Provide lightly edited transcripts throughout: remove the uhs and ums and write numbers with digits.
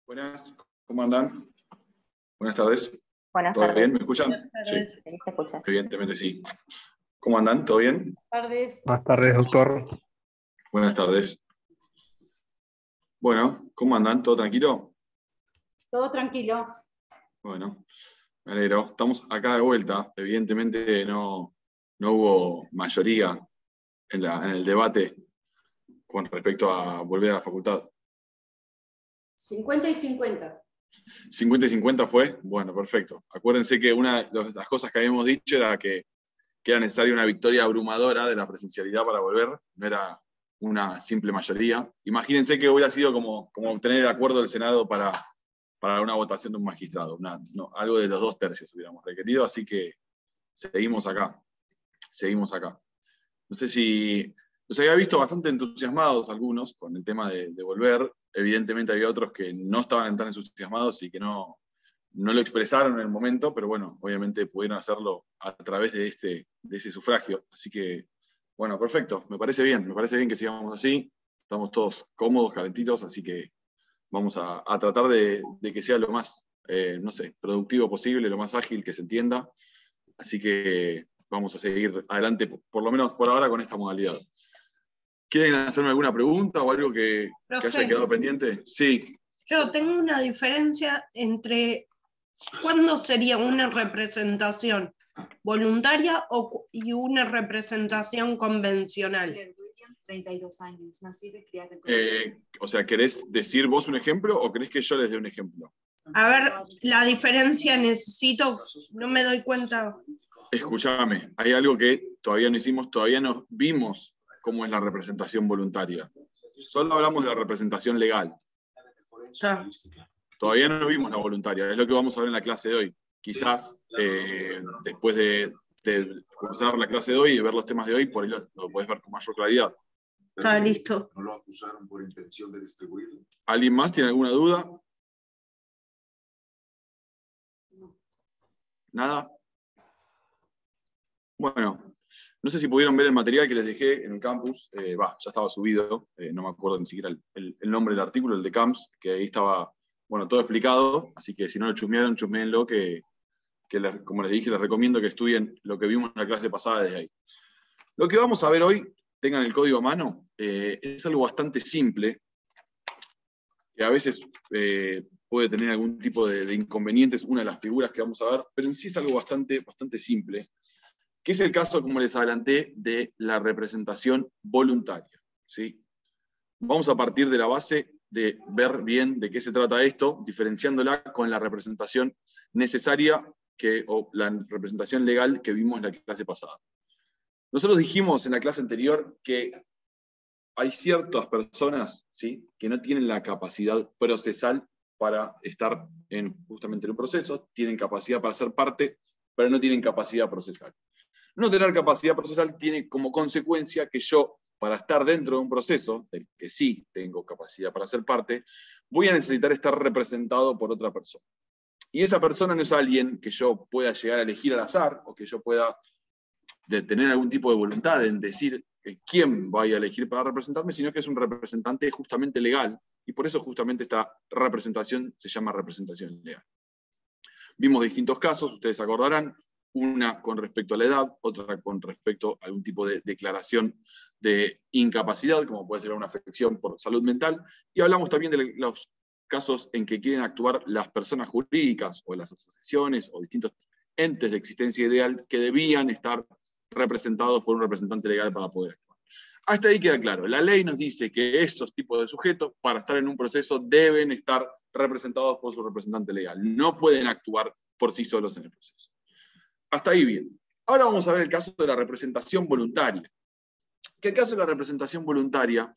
Buenas, ¿cómo andan? Buenas tardes. Buenas ¿Todo tardes. bien? ¿Me escuchan? Buenas tardes. Sí, Sí, se escucha. evidentemente sí. ¿Cómo andan? ¿Todo bien? Buenas tardes. Buenas tardes, doctor. Buenas tardes. Bueno, ¿cómo andan? ¿Todo tranquilo? Todo tranquilo. Bueno, me alegro. Estamos acá de vuelta. Evidentemente no hubo mayoría en el debate con respecto a volver a la facultad. 50 y 50. 50 y 50 fue. Bueno, perfecto. Acuérdense que una de las cosas que habíamos dicho era que era necesaria una victoria abrumadora de la presencialidad para volver, no era una simple mayoría. Imagínense que hubiera sido como obtener el acuerdo del Senado para una votación de un magistrado, algo de los 2/3 hubiéramos requerido, así que seguimos acá. No sé si los había visto bastante entusiasmados algunos con el tema de volver. Evidentemente había otros que no estaban tan entusiasmados y que no lo expresaron en el momento, pero bueno, obviamente pudieron hacerlo a través de ese sufragio. Así que, bueno, perfecto, me parece bien que sigamos así. Estamos todos cómodos, calentitos, así que vamos a tratar de que sea lo más, productivo posible, lo más ágil que se entienda. Así que vamos a seguir adelante, por lo menos por ahora, con esta modalidad. ¿Quieren hacerme alguna pregunta o algo que haya quedado pendiente? Sí. Yo tengo una diferencia entre cuándo sería una representación voluntaria y una representación convencional. Williams, 32 años, nacido y criado en Colombia. O sea, ¿querés decir vos un ejemplo o querés que yo les dé un ejemplo? A ver, la diferencia necesito, no me doy cuenta. Escúchame, hay algo que todavía no hicimos, todavía no vimos cómo es la representación voluntaria. Solo hablamos de la representación legal. Ya. Todavía no vimos la voluntaria, es lo que vamos a ver en la clase de hoy. Quizás después de cursar la clase de hoy y ver los temas de hoy, por ahí lo podés ver con mayor claridad. Está listo. ¿No lo acusaron por intención de distribuirlo? ¿Alguien más tiene alguna duda? ¿Nada? Bueno, no sé si pudieron ver el material que les dejé en el campus. Ya estaba subido, no me acuerdo ni siquiera el nombre del artículo, el de CAMPS, que ahí estaba, todo explicado. Así que si no lo chusmearon, chusmeenlo, que como les dije, les recomiendo que estudien lo que vimos en la clase pasada desde ahí. Lo que vamos a ver hoy, tengan el código a mano, es algo bastante simple, que a veces puede tener algún tipo de inconvenientes, una de las figuras que vamos a ver, pero en sí es algo bastante simple, que es el caso, como les adelanté, de la representación voluntaria, ¿sí? Vamos a partir de la base de ver bien de qué se trata esto, diferenciándola con la representación necesaria o la representación legal que vimos en la clase pasada. Nosotros dijimos en la clase anterior que hay ciertas personas, ¿sí?, que no tienen la capacidad procesal para estar justamente en un proceso, tienen capacidad para ser parte, pero no tienen capacidad procesal. No tener capacidad procesal tiene como consecuencia que yo, para estar dentro de un proceso, del que sí tengo capacidad para ser parte, voy a necesitar estar representado por otra persona. Y esa persona no es alguien que yo pueda llegar a elegir al azar, o que yo pueda tener algún tipo de voluntad en decir quién vaya a elegir para representarme, sino que es un representante justamente legal, y por eso justamente esta representación se llama representación legal. Vimos distintos casos, ustedes se acordarán, una con respecto a la edad, otra con respecto a algún tipo de declaración de incapacidad, como puede ser una afección por salud mental, y hablamos también de los casos en que quieren actuar las personas jurídicas o las asociaciones o distintos entes de existencia ideal que debían estar representados por un representante legal para poder actuar. Hasta ahí queda claro. La ley nos dice que esos tipos de sujetos, para estar en un proceso, deben estar representados por su representante legal. No pueden actuar por sí solos en el proceso. Hasta ahí bien. Ahora vamos a ver el caso de la representación voluntaria. Que el caso de la representación voluntaria,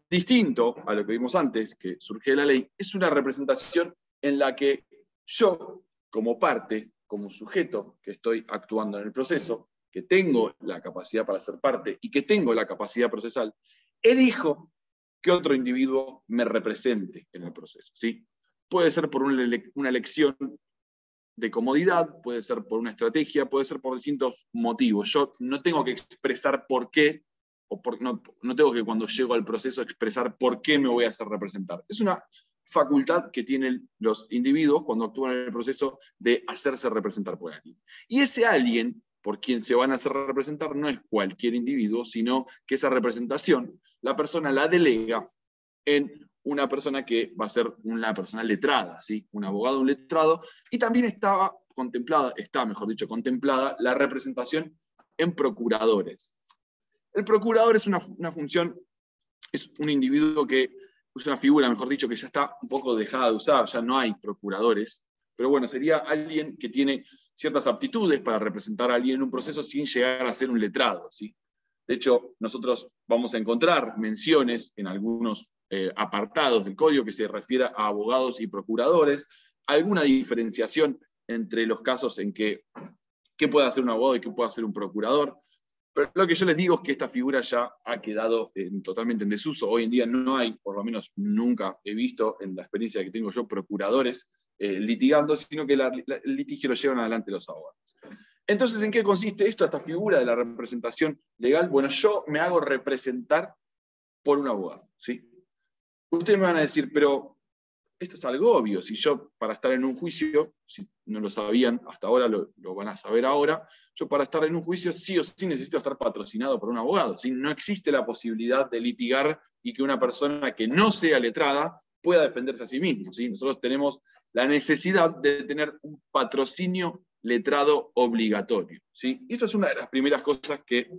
distinto a lo que vimos antes, que surge de la ley, es una representación en la que yo, como parte, como sujeto que estoy actuando en el proceso, que tengo la capacidad para ser parte y que tengo la capacidad procesal, elijo que otro individuo me represente en el proceso, ¿sí? Puede ser por una elección de comodidad, puede ser por una estrategia, puede ser por distintos motivos. Yo no tengo que expresar por qué, no tengo que cuando llego al proceso expresar por qué me voy a hacer representar. Es una facultad que tienen los individuos cuando actúan en el proceso de hacerse representar por alguien. Y ese alguien por quien se van a hacer representar no es cualquier individuo, sino que esa representación la persona la delega en una persona que va a ser una persona letrada, ¿sí? Un abogado, un letrado, y también está, mejor dicho, contemplada la representación en procuradores. El procurador es una función, es un individuo que es una figura, mejor dicho, que ya está un poco dejada de usar, ya no hay procuradores, pero bueno, sería alguien que tiene ciertas aptitudes para representar a alguien en un proceso sin llegar a ser un letrado, ¿sí? De hecho, nosotros vamos a encontrar menciones en algunos apartados del código que se refiere a abogados y procuradores, alguna diferenciación entre los casos en que qué puede hacer un abogado y qué puede hacer un procurador. Pero lo que yo les digo es que esta figura ya ha quedado totalmente en desuso. Hoy en día no hay, por lo menos nunca he visto en la experiencia que tengo yo, procuradores litigando, sino que el litigio lo llevan adelante los abogados. Entonces, ¿en qué consiste esto, esta figura de la representación legal? Bueno, yo me hago representar por un abogado, ¿sí? Ustedes me van a decir, pero esto es algo obvio. Si yo, para estar en un juicio, si no lo sabían hasta ahora, lo van a saber ahora, yo para estar en un juicio sí o sí necesito estar patrocinado por un abogado, ¿sí? No existe la posibilidad de litigar y que una persona que no sea letrada pueda defenderse a sí mismo, ¿sí? Nosotros tenemos la necesidad de tener un patrocinio letrado obligatorio, ¿sí? Y esto es una de las primeras cosas que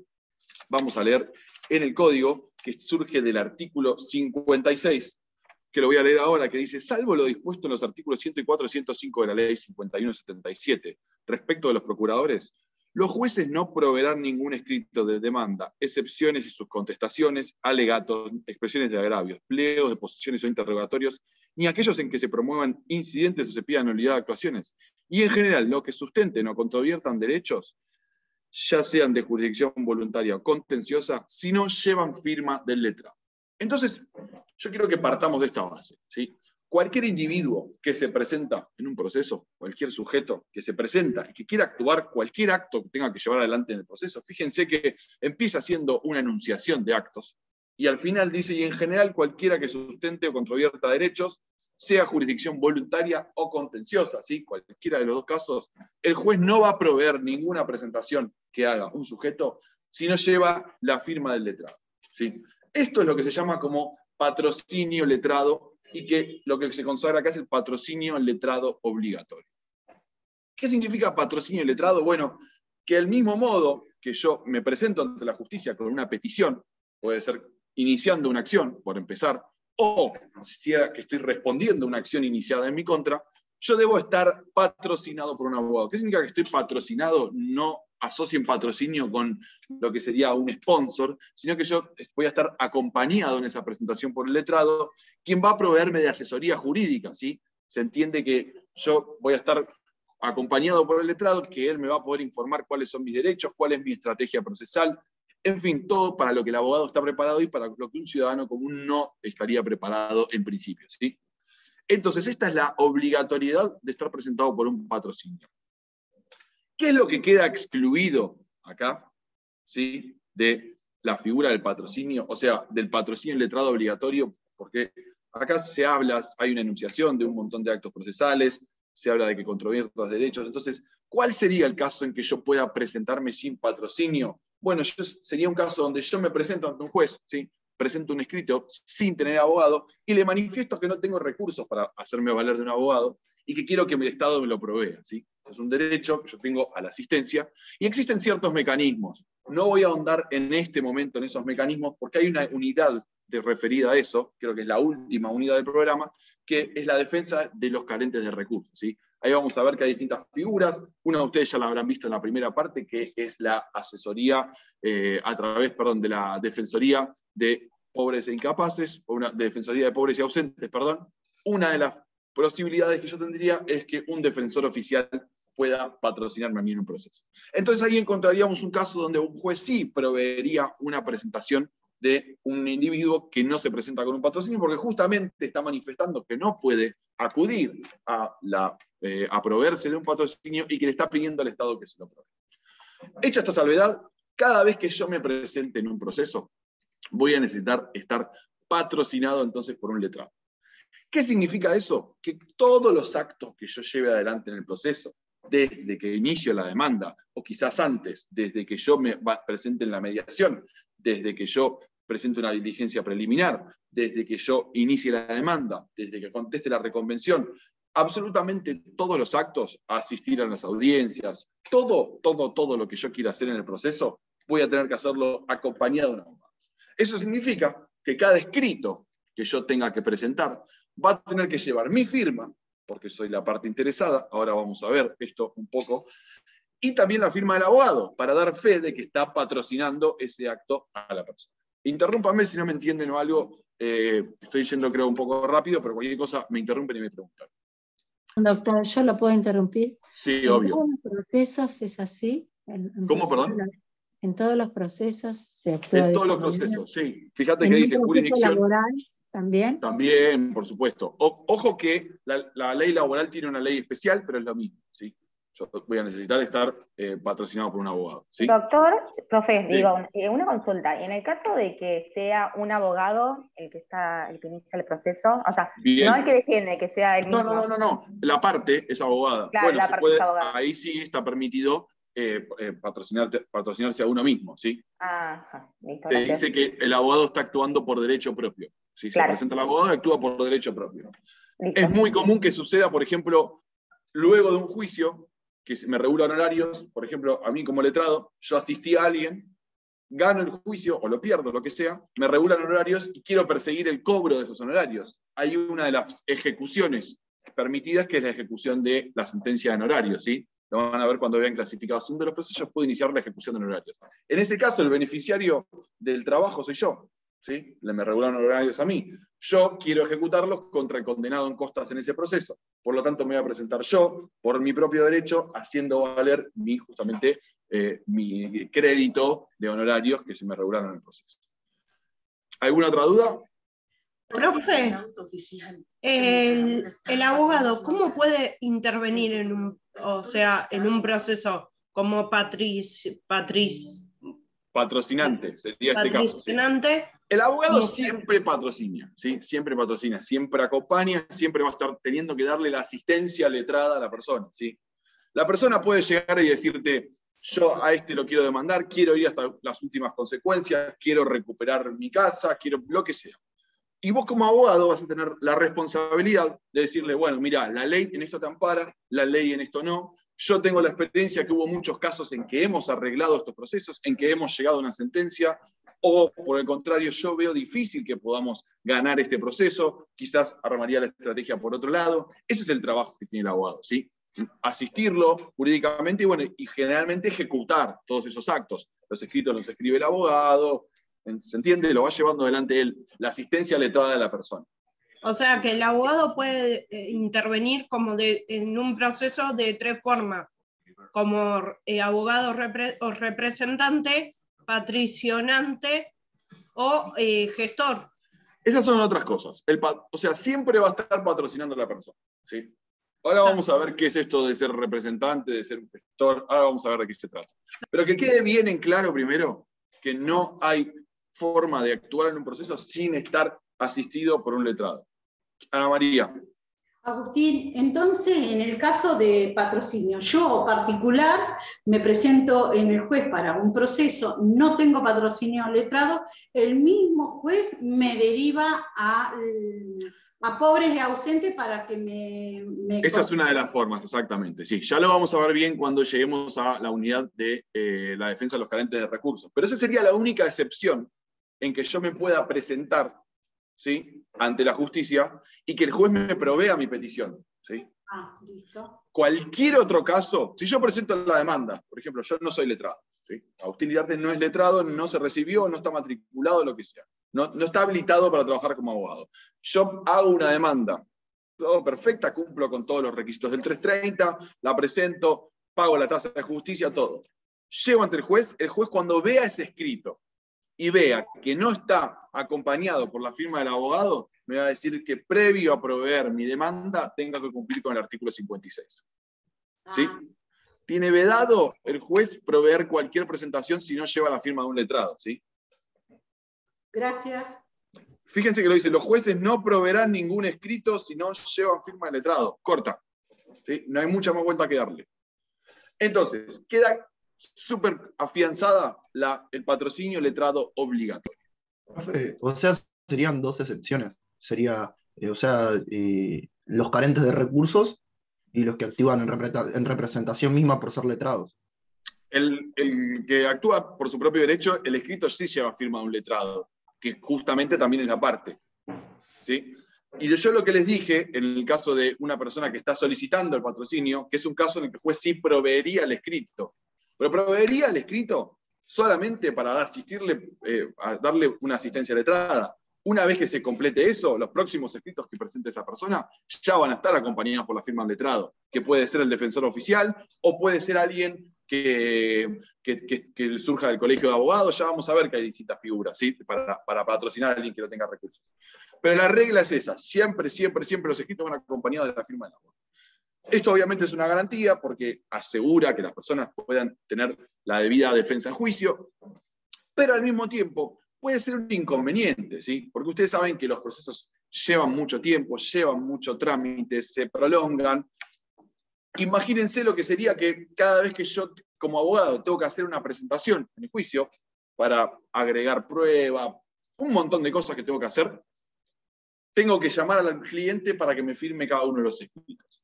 vamos a leer en el código, que surge del artículo 56, que lo voy a leer ahora, que dice: salvo lo dispuesto en los artículos 104 y 105 de la ley 51/77, respecto de los procuradores, los jueces no proveerán ningún escrito de demanda, excepciones y sus contestaciones, alegatos, expresiones de agravios, pliegos de posiciones o interrogatorios, ni aquellos en que se promuevan incidentes o se pida nulidad de actuaciones, y en general lo que sustenten o controviertan derechos, ya sean de jurisdicción voluntaria o contenciosa, si no llevan firma del letrado. Entonces, yo quiero que partamos de esta base, ¿sí? Cualquier individuo que se presenta en un proceso, cualquier sujeto que se presenta y que quiera actuar cualquier acto que tenga que llevar adelante en el proceso, fíjense que empieza siendo una enunciación de actos y al final dice: y en general cualquiera que sustente o controvierta derechos, sea jurisdicción voluntaria o contenciosa, ¿sí? Cualquiera de los dos casos, el juez no va a proveer ninguna presentación que haga un sujeto si no lleva la firma del letrado, ¿sí? Esto es lo que se llama como patrocinio letrado, y que lo que se consagra acá es el patrocinio letrado obligatorio. ¿Qué significa patrocinio letrado? Bueno, que del mismo modo que yo me presento ante la justicia con una petición, puede ser iniciando una acción, por empezar, o sea que estoy respondiendo a una acción iniciada en mi contra, yo debo estar patrocinado por un abogado. ¿Qué significa que estoy patrocinado? No asocien patrocinio con lo que sería un sponsor, sino que yo voy a estar acompañado en esa presentación por el letrado, quien va a proveerme de asesoría jurídica, ¿sí? Se entiende que yo voy a estar acompañado por el letrado, que él me va a poder informar cuáles son mis derechos, cuál es mi estrategia procesal, en fin, todo para lo que el abogado está preparado y para lo que un ciudadano común no estaría preparado en principio, ¿sí? Entonces, esta es la obligatoriedad de estar presentado por un patrocinio. ¿Qué es lo que queda excluido acá, ¿sí?, de la figura del patrocinio, o sea, del patrocinio en letrado obligatorio? Porque acá se habla, hay una enunciación de un montón de actos procesales, se habla de que controviertas derechos. Entonces, ¿cuál sería el caso en que yo pueda presentarme sin patrocinio? Bueno, sería un caso donde yo me presento ante un juez, ¿sí?, presento un escrito sin tener abogado y le manifiesto que no tengo recursos para hacerme valer de un abogado y que quiero que el Estado me lo provea, ¿sí? Es un derecho que yo tengo a la asistencia y existen ciertos mecanismos. No voy a ahondar en este momento en esos mecanismos porque hay una unidad referida a eso, creo que es la última unidad del programa, que es la defensa de los carentes de recursos, ¿sí? Ahí vamos a ver que hay distintas figuras. Una de ustedes ya la habrán visto en la primera parte, que es la asesoría a través, de la Defensoría de Pobres e Incapaces, o una Defensoría de Pobres y Ausentes, perdón. Una de las posibilidades que yo tendría es que un defensor oficial pueda patrocinarme a mí en un proceso. Entonces ahí encontraríamos un caso donde un juez sí proveería una presentación de un individuo que no se presenta con un patrocinio, porque justamente está manifestando que no puede acudir a proveerse de un patrocinio y que le está pidiendo al Estado que se lo provea. Hecha esta salvedad, cada vez que yo me presente en un proceso, voy a necesitar estar patrocinado entonces por un letrado. ¿Qué significa eso? Que todos los actos que yo lleve adelante en el proceso, desde que inicio la demanda, o quizás antes, desde que yo me presente en la mediación, desde que yo presente una diligencia preliminar, desde que yo inicie la demanda, desde que conteste la reconvención, absolutamente todos los actos, asistir a las audiencias, todo lo que yo quiera hacer en el proceso, voy a tener que hacerlo acompañado de un abogado. Eso significa que cada escrito que yo tenga que presentar va a tener que llevar mi firma, porque soy la parte interesada, ahora vamos a ver esto un poco, y también la firma del abogado, para dar fe de que está patrocinando ese acto a la persona. Interrúmpame si no me entienden o algo, estoy yendo creo un poco rápido, pero cualquier cosa me interrumpen y me preguntan. Doctor, ¿yo lo puedo interrumpir? Sí, ¿En obvio. todos los procesos es así? ¿Cómo, perdón? En todos los procesos se actúa En de todos esa los manera. procesos, sí. Fíjate ¿En que un dice proceso jurisdicción. laboral también? También, por supuesto. Ojo que la ley laboral tiene una ley especial, pero es lo mismo, ¿sí? Yo voy a necesitar estar patrocinado por un abogado, ¿sí? Doctor, profe, Sí. digo, una consulta. En el caso de que sea un abogado el que inicia el proceso, o sea, Bien. no el que defiende, que sea el mismo. No. La parte es abogada. Claro, bueno, la se parte puede, es abogada. ahí sí está permitido patrocinarse a uno mismo, ¿sí? Ajá, listo, Te gracias. dice que el abogado está actuando por derecho propio. Si Claro. se presenta el abogado, actúa por derecho propio. Listo. Es muy común que suceda, por ejemplo, luego de un juicio, que me regula honorarios, por ejemplo, a mí como letrado, yo asistí a alguien, gano el juicio, o lo pierdo, lo que sea, me regulan honorarios y quiero perseguir el cobro de esos honorarios. Hay una de las ejecuciones permitidas, que es la ejecución de la sentencia de honorarios, ¿sí? Lo van a ver cuando vean clasificación de los procesos, puedo iniciar la ejecución de honorarios. En este caso, el beneficiario del trabajo soy yo, ¿sí? Me regulan honorarios a mí. Yo quiero ejecutarlos contra el condenado en costas en ese proceso. Por lo tanto, me voy a presentar yo, por mi propio derecho, haciendo valer justamente mi crédito de honorarios que se me regularon en el proceso. ¿Alguna otra duda? Profe, el abogado, ¿cómo puede intervenir en un proceso como Patrocinante, sería este caso. ¿Sí? patrocinante? El abogado siempre patrocina, ¿sí? Siempre patrocina, siempre acompaña, siempre va a estar teniendo que darle la asistencia letrada a la persona, ¿sí? La persona puede llegar y decirte, yo a este lo quiero demandar, quiero ir hasta las últimas consecuencias, quiero recuperar mi casa, quiero lo que sea. Y vos como abogado vas a tener la responsabilidad de decirle, bueno, mira, la ley en esto te ampara, la ley en esto no. Yo tengo la experiencia que hubo muchos casos en que hemos arreglado estos procesos, en que hemos llegado a una sentencia, o por el contrario, yo veo difícil que podamos ganar este proceso, quizás armaría la estrategia por otro lado. Ese es el trabajo que tiene el abogado, ¿sí? Asistirlo jurídicamente y, bueno, y generalmente ejecutar todos esos actos. Los escritos los escribe el abogado, ¿se entiende? Lo va llevando adelante él, la asistencia letrada de la persona. O sea que el abogado puede intervenir en un proceso de tres formas, como abogado o representante, patrocinante o gestor. Esas son otras cosas. O sea, siempre va a estar patrocinando a la persona, ¿sí? Ahora vamos a ver qué es esto de ser representante, de ser un gestor. Ahora vamos a ver de qué se trata. Pero que quede bien en claro primero que no hay forma de actuar en un proceso sin estar asistido por un letrado. Ana María. Agustín, entonces en el caso de patrocinio, yo particular me presento en el juez para un proceso, no tengo patrocinio letrado, el mismo juez me deriva a pobres y ausentes para que me... Esa es una de las formas, exactamente. Sí, ya lo vamos a ver bien cuando lleguemos a la unidad de la defensa de los carentes de recursos. Pero esa sería la única excepción en que yo me pueda presentar, ¿sí?, ante la justicia y que el juez me provea mi petición, ¿sí? Listo. Cualquier otro caso, si yo presento la demanda, por ejemplo, yo no soy letrado, ¿sí? Agustín Iriarte no es letrado, no se recibió, no está matriculado, lo que sea. No está habilitado para trabajar como abogado. Yo hago una demanda, todo perfecta, cumplo con todos los requisitos del 330, la presento, pago la tasa de justicia, todo. Llevo ante el juez cuando vea ese escrito y vea que no está acompañado por la firma del abogado, me va a decir que previo a proveer mi demanda tenga que cumplir con el artículo 56. ¿Sí? Tiene vedado el juez proveer cualquier presentación si no lleva la firma de un letrado, ¿sí? Gracias. Fíjense que lo dice, los jueces no proveerán ningún escrito si no llevan firma de letrado. Corta. ¿Sí? No hay mucha más vuelta que darle. Entonces, queda súper afianzada el patrocinio letrado obligatorio. O sea, serían dos excepciones. Sería, los carentes de recursos y los que actúan en representación misma por ser letrados. El que actúa por su propio derecho, el escrito sí lleva firma de un letrado, que justamente también es la parte. ¿Sí? Y yo lo que les dije, en el caso de una persona que está solicitando el patrocinio, que es un caso en el que el juez sí proveería el escrito, pero proveería el escrito solamente para asistirle, darle una asistencia letrada. Una vez que se complete eso, los próximos escritos que presente esa persona ya van a estar acompañados por la firma del letrado, que puede ser el defensor oficial o puede ser alguien que surja del colegio de abogados. Ya vamos a ver que hay distintas figuras, ¿sí? para patrocinar a alguien que no tenga recursos. Pero la regla es esa, siempre los escritos van acompañados de la firma del abogado. Esto obviamente es una garantía porque asegura que las personas puedan tener la debida defensa en juicio, pero al mismo tiempo puede ser un inconveniente, ¿sí? Porque ustedes saben que los procesos llevan mucho tiempo, llevan mucho trámite, se prolongan. Imagínense lo que sería que cada vez que yo como abogado tengo que hacer una presentación en el juicio para agregar prueba, un montón de cosas que tengo que hacer, tengo que llamar al cliente para que me firme cada uno de los escritos.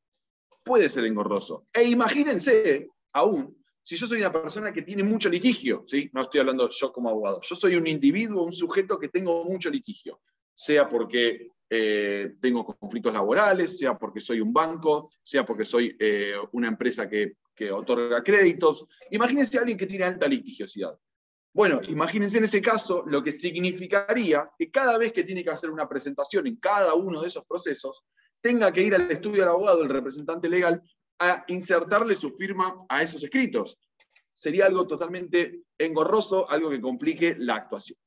Puede ser engorroso. E imagínense, aún, si yo soy una persona que tiene mucho litigio, ¿sí? No estoy hablando yo como abogado, yo soy un individuo, un sujeto que tengo mucho litigio, sea porque tengo conflictos laborales, sea porque soy un banco, sea porque soy una empresa que otorga créditos. Imagínense a alguien que tiene alta litigiosidad. Bueno, imagínense en ese caso lo que significaría que cada vez que tiene que hacer una presentación en cada uno de esos procesos, tenga que ir al estudio del abogado, el representante legal, a insertarle su firma a esos escritos. Sería algo totalmente engorroso, algo que complique la actuación.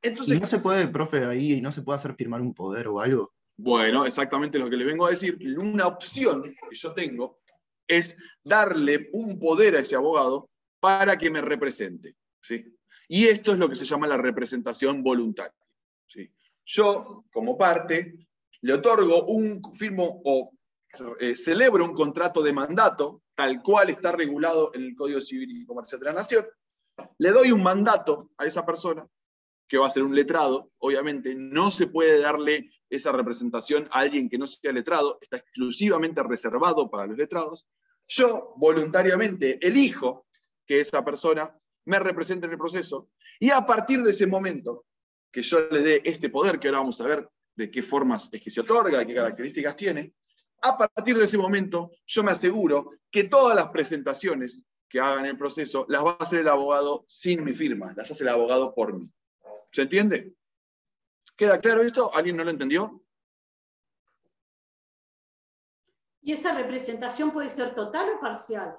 Entonces, ¿y no se puede, profe, ahí no se puede hacer firmar un poder o algo? Bueno, exactamente lo que les vengo a decir. Una opción que yo tengo es darle un poder a ese abogado para que me represente, ¿sí? Y esto es lo que se llama la representación voluntaria, ¿sí? Yo, como parte, le otorgo firmo o celebro un contrato de mandato, tal cual está regulado en el Código Civil y Comercial de la Nación, le doy un mandato a esa persona, que va a ser un letrado. Obviamente no se puede darle esa representación a alguien que no sea letrado, está exclusivamente reservado para los letrados. Yo voluntariamente elijo que esa persona me represente en el proceso, y a partir de ese momento que yo le dé este poder, que ahora vamos a ver de qué formas es que se otorga, qué características tiene, a partir de ese momento yo me aseguro que todas las presentaciones que hagan el proceso las va a hacer el abogado sin mi firma, las hace el abogado por mí. ¿Se entiende? ¿Queda claro esto? ¿Alguien no lo entendió? ¿Y esa representación puede ser total o parcial?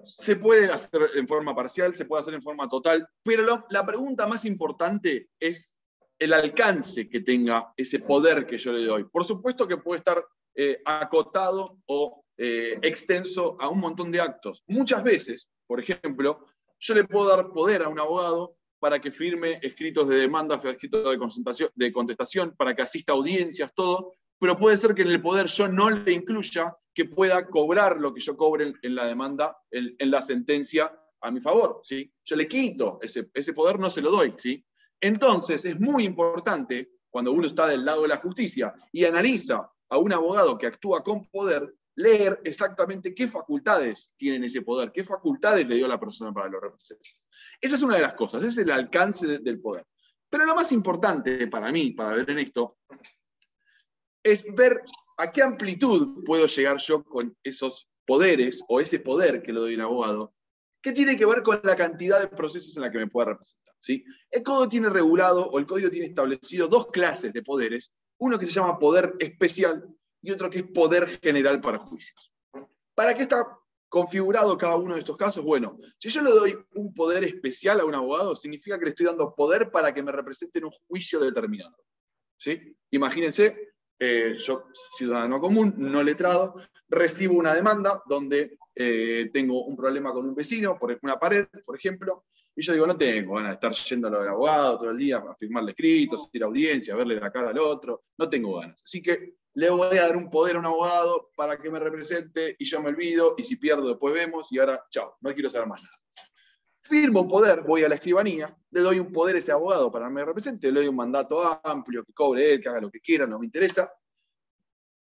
Se puede hacer en forma parcial, se puede hacer en forma total, pero la pregunta más importante es el alcance que tenga ese poder que yo le doy. Por supuesto que puede estar acotado o extenso a un montón de actos. Muchas veces, por ejemplo, yo le puedo dar poder a un abogado para que firme escritos de demanda, escritos de contestación, para que asista a audiencias, todo, pero puede ser que en el poder yo no le incluya que pueda cobrar lo que yo cobre en la demanda, en la sentencia a mi favor, ¿sí? Yo le quito ese poder, no se lo doy, ¿sí? Entonces es muy importante, cuando uno está del lado de la justicia y analiza a un abogado que actúa con poder, leer exactamente qué facultades tienen ese poder, qué facultades le dio a la persona para que lo represente. Esa es una de las cosas, ese es el alcance del poder. Pero lo más importante para mí, para ver en esto, es ver a qué amplitud puedo llegar yo con esos poderes, o ese poder que le doy a un abogado, que tiene que ver con la cantidad de procesos en la que me pueda representar, ¿sí? El código tiene regulado, o el código tiene establecido, dos clases de poderes, uno que se llama poder especial y otro que es poder general para juicios. ¿Para qué está configurado cada uno de estos casos? Bueno, si yo le doy un poder especial a un abogado, significa que le estoy dando poder para que me represente en un juicio determinado, ¿sí? Imagínense, yo, ciudadano común, no letrado, recibo una demanda donde tengo un problema con un vecino, por una pared, por ejemplo, y yo digo, no tengo ganas de estar yendo a lo del abogado todo el día a firmarle escritos, ir a audiencia, verle la cara al otro, no tengo ganas. Así que le voy a dar un poder a un abogado para que me represente y yo me olvido, y si pierdo después vemos, y ahora, chao, no quiero saber más nada. Firmo un poder, voy a la escribanía, le doy un poder a ese abogado para que me represente, le doy un mandato amplio, que cobre él, que haga lo que quiera, no me interesa,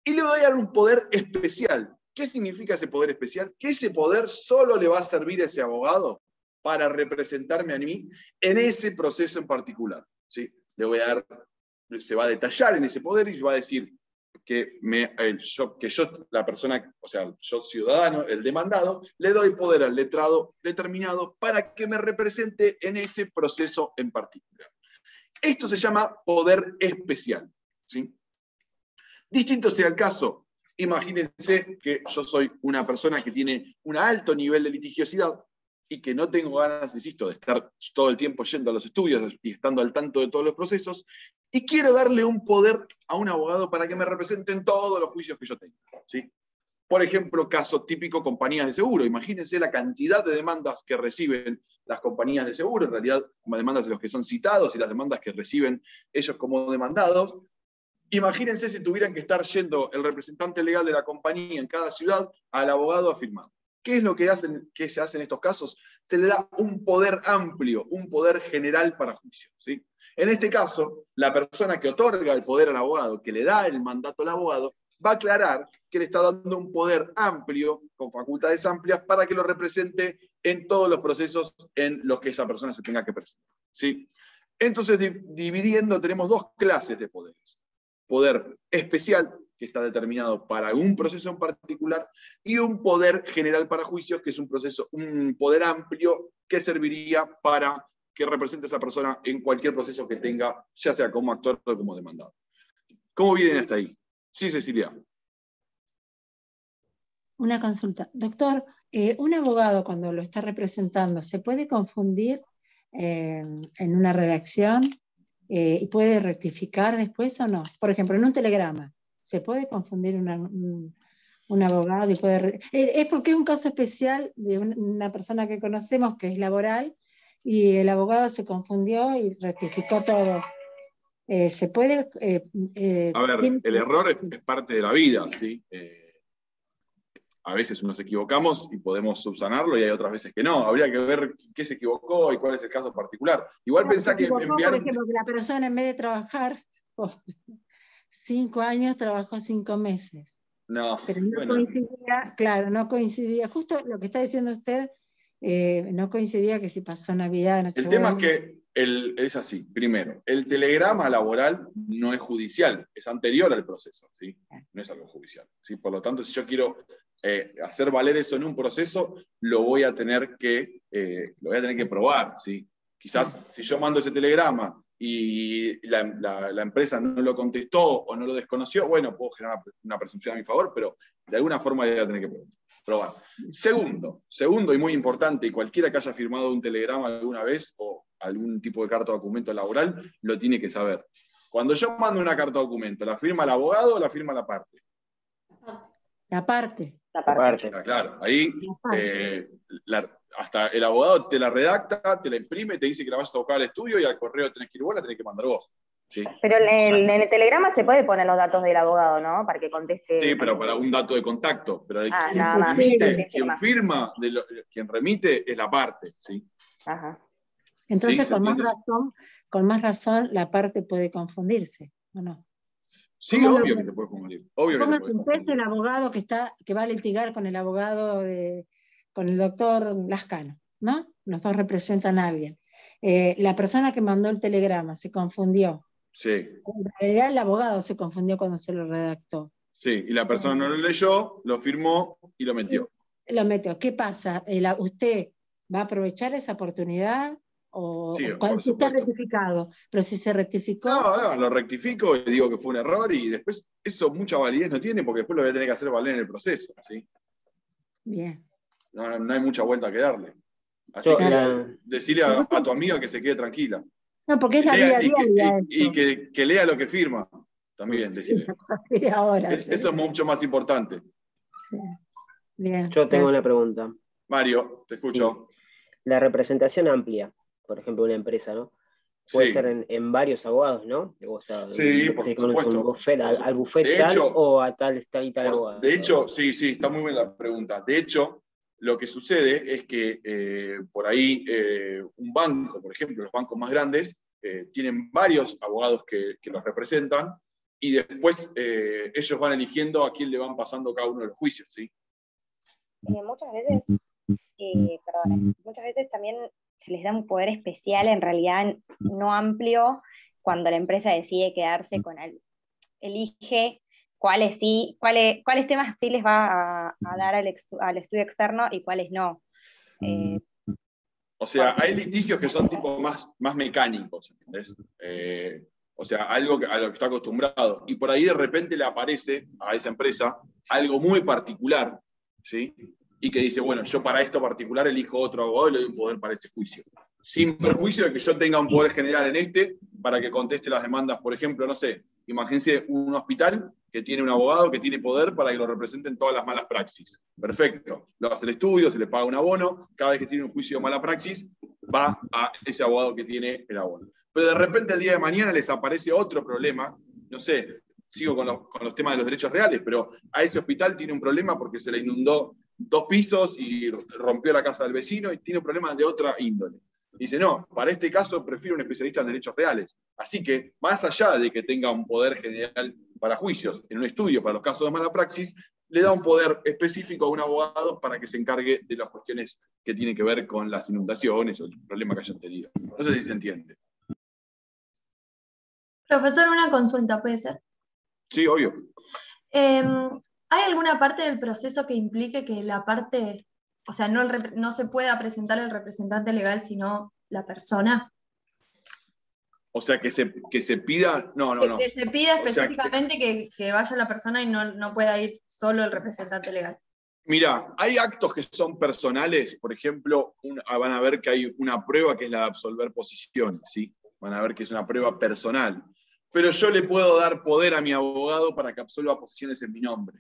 y le voy a dar un poder especial. ¿Qué significa ese poder especial? Que ese poder solo le va a servir a ese abogado para representarme a mí en ese proceso en particular. Le voy a dar, se va a detallar en ese poder y va a decir que yo, la persona, o sea, yo ciudadano, el demandado, le doy poder al letrado determinado para que me represente en ese proceso en particular. Esto se llama poder especial. ¿Sí? Distinto sea el caso, imagínense que yo soy una persona que tiene un alto nivel de litigiosidad y que no tengo ganas, insisto, de estar todo el tiempo yendo a los estudios y estando al tanto de todos los procesos, y quiero darle un poder a un abogado para que me represente en todos los juicios que yo tenga. ¿Sí? Por ejemplo, caso típico, compañías de seguro. Imagínense la cantidad de demandas que reciben las compañías de seguro, en realidad demandas de los que son citados y las demandas que reciben ellos como demandados. Imagínense si tuvieran que estar yendo el representante legal de la compañía en cada ciudad al abogado a firmar. ¿Qué es lo que se hace en estos casos? Se le da un poder amplio, un poder general para juicio. ¿Sí? En este caso, la persona que otorga el poder al abogado, que le da el mandato al abogado, va a aclarar que le está dando un poder amplio, con facultades amplias, para que lo represente en todos los procesos en los que esa persona se tenga que presentar. ¿Sí? Entonces, dividiendo, tenemos dos clases de poderes. Poder especial, que está determinado para algún proceso en particular, y un poder general para juicios, que es un poder amplio que serviría para que represente a esa persona en cualquier proceso que tenga, ya sea como actor o como demandado. ¿Cómo vienen hasta ahí? Sí, Cecilia. Una consulta. Doctor, un abogado cuando lo está representando, ¿se puede confundir en una redacción y puede rectificar después o no? Por ejemplo, en un telegrama, ¿se puede confundir un abogado y puede... Es porque es un caso especial de una persona que conocemos que es laboral y el abogado se confundió y rectificó todo. ¿Se puede...? A ver, el error es parte de la vida, ¿sí? A veces nos equivocamos y podemos subsanarlo y hay otras veces que no. Habría que ver qué se equivocó y cuál es el caso particular. Igual pensá que enviar... Por ejemplo, que la persona en vez de trabajar 5 años, trabajó 5 meses. No, pero no coincidía, claro, no coincidía. Justo lo que está diciendo usted, no coincidía que si pasó Navidad... El tema es que es así. Primero, el telegrama laboral no es judicial, es anterior al proceso, ¿sí? No es algo judicial, ¿sí? Por lo tanto, si yo quiero hacer valer eso en un proceso, lo voy a tener que probar, ¿sí? Quizás si yo mando ese telegrama y la empresa no lo contestó o no lo desconoció, bueno, puedo generar una presunción a mi favor, pero de alguna forma voy a tener que probar. Segundo y muy importante, y cualquiera que haya firmado un telegrama alguna vez o algún tipo de carta o documento laboral, lo tiene que saber. Cuando yo mando una carta o documento, ¿la firma el abogado o la firma la parte? La parte. Claro, ahí hasta el abogado te la redacta, te la imprime, te dice que la vas a buscar al estudio y al correo tenés que ir vos, la tenés que mandar vos. ¿Sí? Pero en el telegrama se puede poner los datos del abogado, ¿no? Para que conteste. Sí, pero para un dato de contacto. Pero quien remite es la parte. ¿Sí? Ajá. Entonces, sí, con más razón, la parte puede confundirse, ¿o no? Sí, obvio que te puede confundir. El abogado que va a litigar con el abogado, con el doctor Lascano, ¿no? Los dos representan a alguien. La persona que mandó el telegrama se confundió. Sí. En realidad el abogado se confundió cuando se lo redactó. Sí, y la persona no lo leyó, lo firmó y lo metió. Lo metió. ¿Qué pasa? ¿Usted va a aprovechar esa oportunidad? O sí, cuando está rectificado, pero si se rectificó... No, lo rectifico y digo que fue un error y después eso mucha validez no tiene porque después lo voy a tener que hacer valer en el proceso. ¿Sí? Bien. No hay mucha vuelta que darle. Así que decirle a tu amiga que se quede tranquila. No, porque es la vida diaria. Y que lea lo que firma también, decirle. Sí, ahora, eso es mucho más importante. Sí. Bien. Yo tengo una pregunta. Mario, te escucho. La representación amplia, por ejemplo, una empresa, ¿no? Puede Sí. ser en varios abogados, ¿no? O sea, Sí, por supuesto. Al bufete De tal hecho, o a tal y tal abogado. De hecho, sí, está muy buena la pregunta. De hecho, lo que sucede es que por ahí un banco, por ejemplo, los bancos más grandes, tienen varios abogados que los representan y después ellos van eligiendo a quién le van pasando cada uno de los juicios, ¿sí? Muchas veces también se les da un poder especial, en realidad no amplio, cuando la empresa decide quedarse con elige cuáles temas sí les va a dar al estudio externo y cuáles no. O sea, hay litigios que son tipo más mecánicos, ¿entendés? O sea, a lo que está acostumbrado. Y por ahí de repente le aparece a esa empresa algo muy particular, ¿sí? Y que dice, bueno, yo para esto particular elijo otro abogado y le doy un poder para ese juicio. Sin perjuicio de que yo tenga un poder general en para que conteste las demandas. Por ejemplo, no sé, imagínense un hospital que tiene un abogado que tiene poder para que lo representen todas las malas praxis. Perfecto. Lo hace el estudio, se le paga un abono, cada vez que tiene un juicio de mala praxis, va a ese abogado que tiene el abono. Pero de repente el día de mañana les aparece otro problema, no sé, sigo con los temas de los derechos reales, pero a ese hospital tiene un problema porque se le inundó 2 pisos y rompió la casa del vecino y tiene problemas de otra índole. Dice, no, para este caso prefiero un especialista en derechos reales. Así que, más allá de que tenga un poder general para juicios en un estudio para los casos de mala praxis, le da un poder específico a un abogado para que se encargue de las cuestiones que tienen que ver con las inundaciones o el problema que hayan tenido. No sé si se entiende. Profesor, una consulta, ¿puede ser? Sí, obvio. ¿Hay alguna parte del proceso que implique que la parte, o sea, no se pueda presentar el representante legal, sino la persona? O sea, que se pida... No. Que se pida específicamente que vaya la persona y no pueda ir solo el representante legal. Mira, hay actos que son personales, por ejemplo, van a ver que hay una prueba que es la de absolver posiciones, ¿sí? Van a ver que es una prueba personal. Pero yo le puedo dar poder a mi abogado para que absuelva posiciones en mi nombre.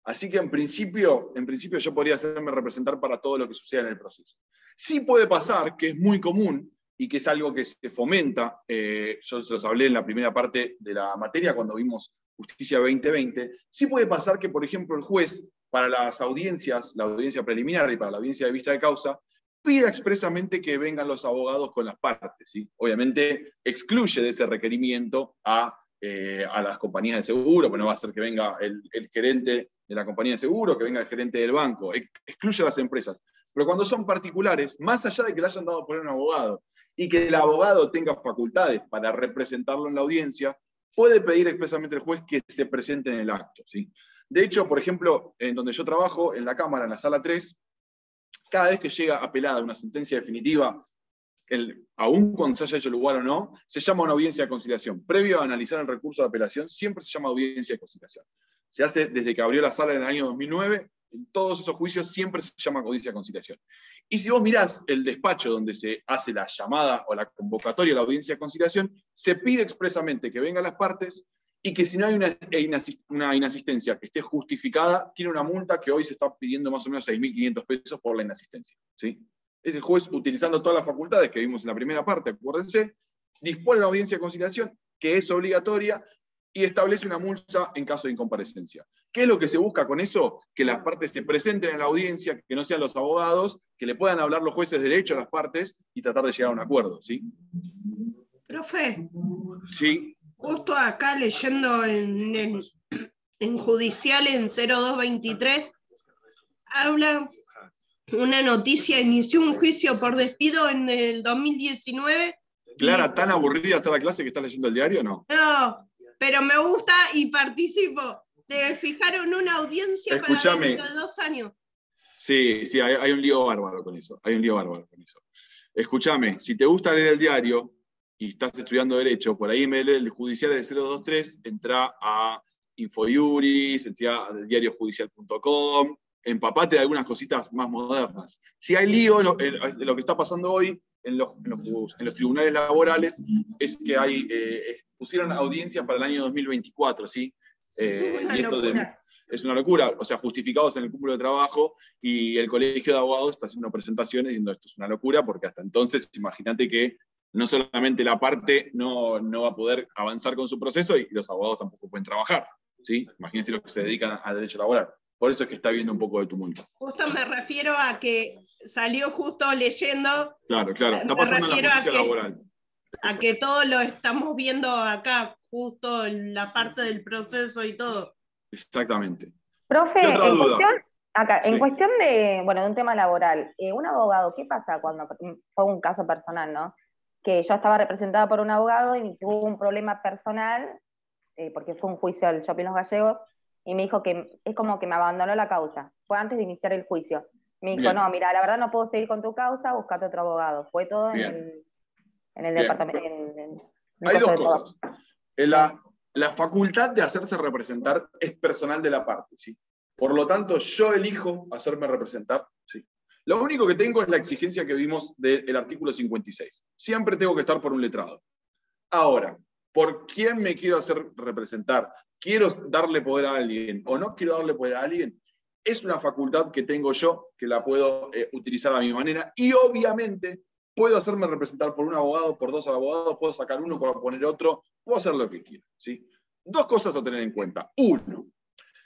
Así que en principio yo podría hacerme representar para todo lo que suceda en el proceso. Sí puede pasar, que es muy común, y que es algo que se fomenta, yo se los hablé en la primera parte de la materia cuando vimos Justicia 2020, sí puede pasar que, por ejemplo, el juez, para las audiencias, la audiencia preliminar y para la audiencia de vista de causa, pida expresamente que vengan los abogados con las partes, ¿sí? Obviamente excluye de ese requerimiento a las compañías de seguro, pues no va a ser que venga el gerente de la compañía de seguro, que venga el gerente del banco, excluye a las empresas. Pero cuando son particulares, más allá de que le hayan dado por un abogado y que el abogado tenga facultades para representarlo en la audiencia, puede pedir expresamente el juez que se presente en el acto, ¿sí? De hecho, por ejemplo, en donde yo trabajo, en la Cámara, en la Sala 3, cada vez que llega apelada una sentencia definitiva, aún cuando se haya hecho lugar o no, se llama una audiencia de conciliación. Previo a analizar el recurso de apelación, siempre se llama audiencia de conciliación. Se hace desde que abrió la sala en el año 2009, en todos esos juicios siempre se llama audiencia de conciliación. Y si vos mirás el despacho donde se hace la llamada o la convocatoria a la audiencia de conciliación, se pide expresamente que vengan las partes y que si no hay una inasistencia que esté justificada, tiene una multa que hoy se está pidiendo más o menos 6.500 pesos por la inasistencia, ¿sí? Es el juez, utilizando todas las facultades que vimos en la primera parte, acuérdense, dispone una audiencia de conciliación que es obligatoria y establece una multa en caso de incomparecencia. ¿Qué es lo que se busca con eso? Que las partes se presenten en la audiencia, que no sean los abogados, que le puedan hablar los jueces de derecho a las partes y tratar de llegar a un acuerdo, ¿sí? Profe. Sí. Justo acá leyendo en judicial en 0223, habla una noticia, inició un juicio por despido en el 2019. Clara, ¿tan aburrida está la clase que estás leyendo el diario o no? No, pero me gusta y participo. Le fijaron una audiencia para dentro de 2 años. Sí, hay un lío bárbaro con eso. Escúchame, si te gusta leer el diario y estás estudiando Derecho, por ahí me lee el judicial del 023, entra a Infojuris, entra a diariojudicial.com, empapate de algunas cositas más modernas. Si hay lío, lo que está pasando hoy en los tribunales laborales es que pusieron audiencias para el año 2024, ¿sí? Y es una locura, o sea, justificados en el cúmulo de trabajo, y el colegio de abogados está haciendo presentaciones diciendo esto es una locura, porque hasta entonces, imagínate que no solamente la parte no va a poder avanzar con su proceso, y los abogados tampoco pueden trabajar, ¿sí? Imagínense los que se dedican al derecho laboral. Por eso es que está habiendo un poco de tumulto. Justo me refiero a que salió justo leyendo. Claro, está pasando en la justicia laboral. A que todo lo estamos viendo acá, justo en la parte del proceso y todo. Exactamente. Profe, en cuestión de un tema laboral, un abogado, ¿qué pasa cuando fue un caso personal, ¿no? Que yo estaba representada por un abogado y tuvo un problema personal, porque fue un juicio al Shopping Los Gallegos, y me dijo que es como que me abandonó la causa. Fue antes de iniciar el juicio. Me dijo, no, mira, la verdad no puedo seguir con tu causa, buscate otro abogado. Fue todo en el departamento. Hay dos cosas. La facultad de hacerse representar es personal de la parte, ¿sí? Por lo tanto, yo elijo hacerme representar, ¿sí? Lo único que tengo es la exigencia que vimos del artículo 56. Siempre tengo que estar por un letrado. Ahora, ¿por quién me quiero hacer representar? ¿Quiero darle poder a alguien o no quiero darle poder a alguien? Es una facultad que tengo yo, que la puedo utilizar a mi manera, y obviamente puedo hacerme representar por un abogado, por dos abogados, puedo sacar uno para poner otro, puedo hacer lo que quiera, ¿sí? Dos cosas a tener en cuenta. Uno,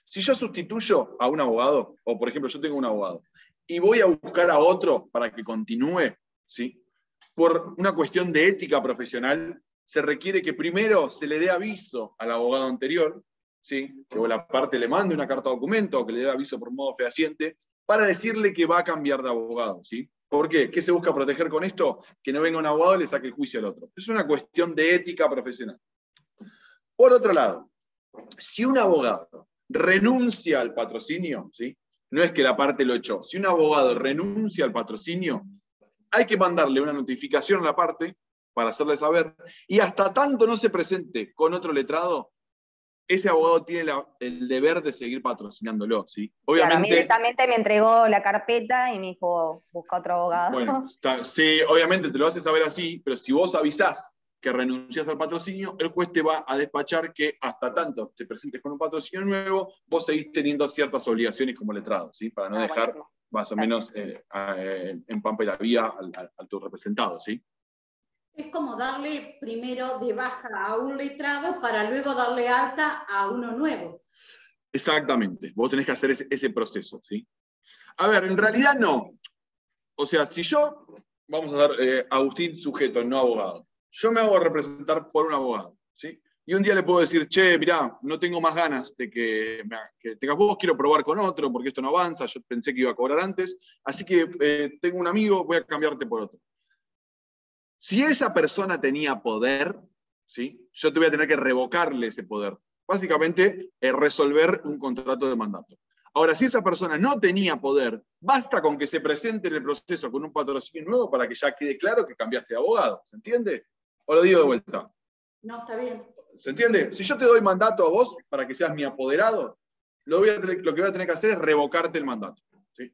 si yo sustituyo a un abogado, o por ejemplo yo tengo un abogado, y voy a buscar a otro para que continúe, ¿sí? Por una cuestión de ética profesional, se requiere que primero se le dé aviso al abogado anterior, ¿sí? Que la parte le mande una carta de documento o que le dé aviso por modo fehaciente para decirle que va a cambiar de abogado, ¿sí? ¿Por qué? ¿Qué se busca proteger con esto? Que no venga un abogado y le saque el juicio al otro. Es una cuestión de ética profesional. Por otro lado, si un abogado renuncia al patrocinio, ¿sí? No es que la parte lo echó. Si un abogado renuncia al patrocinio, hay que mandarle una notificación a la parte para hacerle saber, y hasta tanto no se presente con otro letrado, ese abogado tiene el deber de seguir patrocinándolo, ¿sí? Obviamente, claro, a mí directamente me entregó la carpeta y me dijo, busca otro abogado. Bueno, sí, obviamente te lo hace saber así, pero si vos avisás que renunciás al patrocinio, el juez te va a despachar que hasta tanto te presentes con un patrocinio nuevo, vos seguís teniendo ciertas obligaciones como letrado, ¿sí? Para no dejar buenísimo. Más o menos en pampa y la vía al tu representado, ¿sí? Es como darle primero de baja a un letrado para luego darle alta a uno nuevo. Exactamente, vos tenés que hacer ese proceso, ¿sí? A ver, en realidad no. O sea, si yo, vamos a dar Agustín sujeto, no abogado, yo me hago representar por un abogado, ¿sí? Y un día le puedo decir, che, mirá, no tengo más ganas de que tengas vos, quiero probar con otro porque esto no avanza, yo pensé que iba a cobrar antes, así que tengo un amigo, voy a cambiarte por otro. Si esa persona tenía poder, ¿sí? Yo te voy a tener que revocarle ese poder. Básicamente, resolver un contrato de mandato. Ahora, si esa persona no tenía poder, basta con que se presente en el proceso con un patrocinio nuevo para que ya quede claro que cambiaste de abogado. ¿Se entiende? ¿O lo digo de vuelta? No, está bien. ¿Se entiende? Si yo te doy mandato a vos para que seas mi apoderado, lo que voy a tener que hacer es revocarte el mandato. ¿Sí?